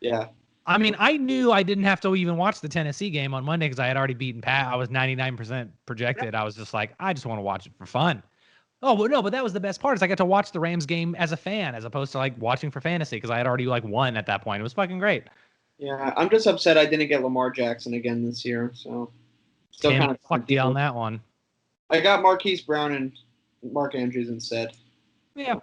Yeah. I mean, I knew I didn't have to even watch the Tennessee game on Monday because I had already beaten Pat. I was 99% projected. I was just like, I just want to watch it for fun. Oh, well, no, but that was the best part is I got to watch the Rams game as a fan as opposed to like watching for fantasy because I had already won at that point. It was fucking great. Yeah, I'm just upset I didn't get Lamar Jackson again this year. So still kind of fucked you on that one. I got Marquise Brown and Mark Andrews instead. Yeah.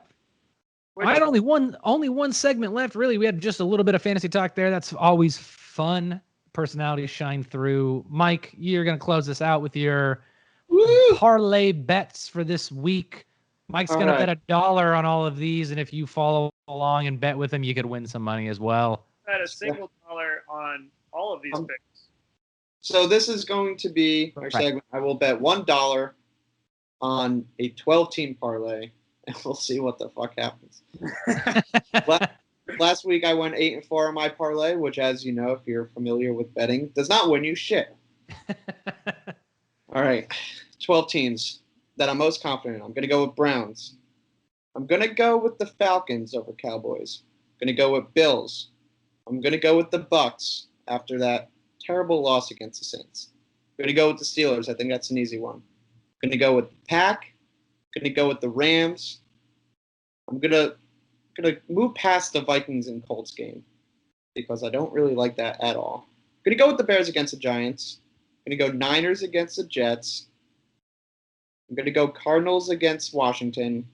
I had only one segment left, really. We had just a little bit of fantasy talk there. That's always fun. Personalities shine through. Mike, you're going to close this out with your parlay bets for this week. Mike's going to bet $1 on all of these, and if you follow along and bet with him, you could win some money as well. Bet a single dollar on all of these picks. So this is going to be our segment. I will bet $1 on a 12-team parlay, and we'll see what the fuck happens. Last week I went 8-4 on my parlay, which, as you know, if you're familiar with betting, does not win you shit. All right, 12 teams that I'm most confident in. I'm going to go with Browns. I'm going to go with the Falcons over Cowboys. I'm going to go with Bills. I'm going to go with the Bucks after that terrible loss against the Saints. I'm going to go with the Steelers. I think that's an easy one. I'm going to go with the Pack. I'm going to go with the Rams. I'm going to move past the Vikings and Colts game because I don't really like that at all. I'm going to go with the Bears against the Giants. I'm going to go Niners against the Jets. I'm going to go Cardinals against Washington,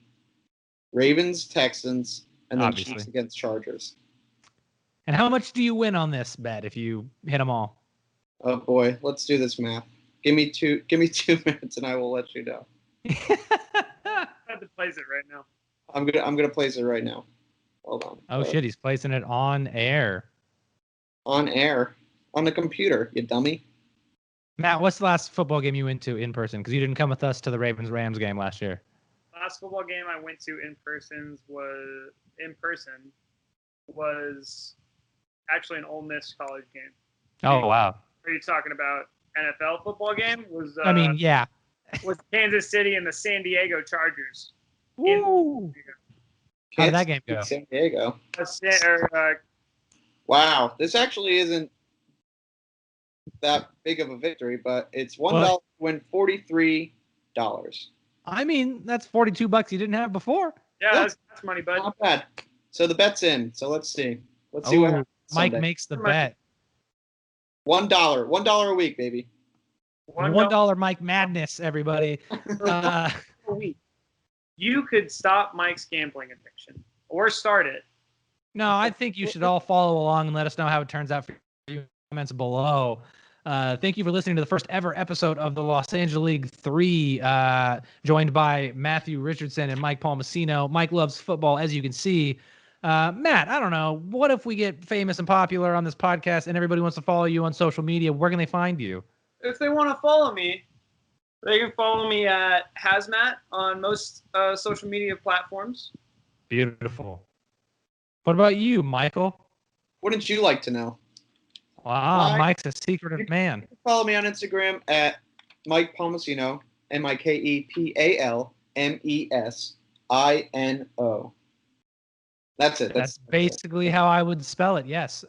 Ravens, Texans, and then Chiefs against Chargers. And how much do you win on this bet if you hit them all? Oh boy, let's do this math. Give me 2 minutes and I will let you know. I have to place it right now. I'm gonna place it right now. Hold on. Oh shit, he's placing it on air. On air. On the computer, you dummy. Matt, what's the last football game you went to in person? Because you didn't come with us to the Ravens-Rams game last year. Last football game I went to in person was actually an Ole Miss college game. Oh, wow. Are you talking about NFL football game? Yeah. Was Kansas City and the San Diego Chargers. Woo! How did that game go? San Diego. Or, wow, this actually isn't that big of a victory, but it's $1 to win $43. I mean, that's $42 you didn't have before. Yeah, that's money, bud. Not bad. So the bet's in. So let's see. Let's see what happens. Mike Sunday. makes the bet. $1. $1 a week, baby. $1 Mike Madness, everybody. A week. You could stop Mike's gambling addiction or start it. No, I think you should all follow along and let us know how it turns out for you. Comments below. Thank you for listening to the first ever episode of the Los Angeleague 3, joined by Matthew Richardson and Mike Palmasino. Mike loves football, as you can see. Matt, I don't know. What if we get famous and popular on this podcast and everybody wants to follow you on social media? Where can they find you? If they want to follow me, they can follow me at Hazmat on most social media platforms. Beautiful. What about you, Michael? Wouldn't you like to know? Wow, Mike's a secretive man. You can follow me on Instagram at Mike Palmasino, MikePalmesino. That's it. That's basically how I would spell it, yes.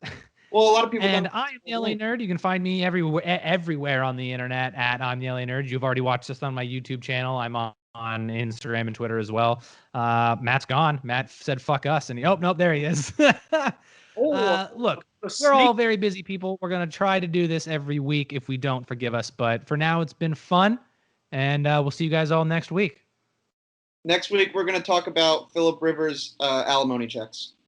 Well, a lot of people And I am the LA Nerd. You can find me everywhere on the internet at I'm the LA Nerd. You've already watched this on my YouTube channel. I'm on Instagram and Twitter as well. Matt's gone. Matt said fuck us, and nope, there he is. Look, we're all very busy people. We're going to try to do this every week. If we don't, forgive us. But for now, it's been fun, and we'll see you guys all next week. Next week, we're going to talk about Phillip Rivers' alimony checks.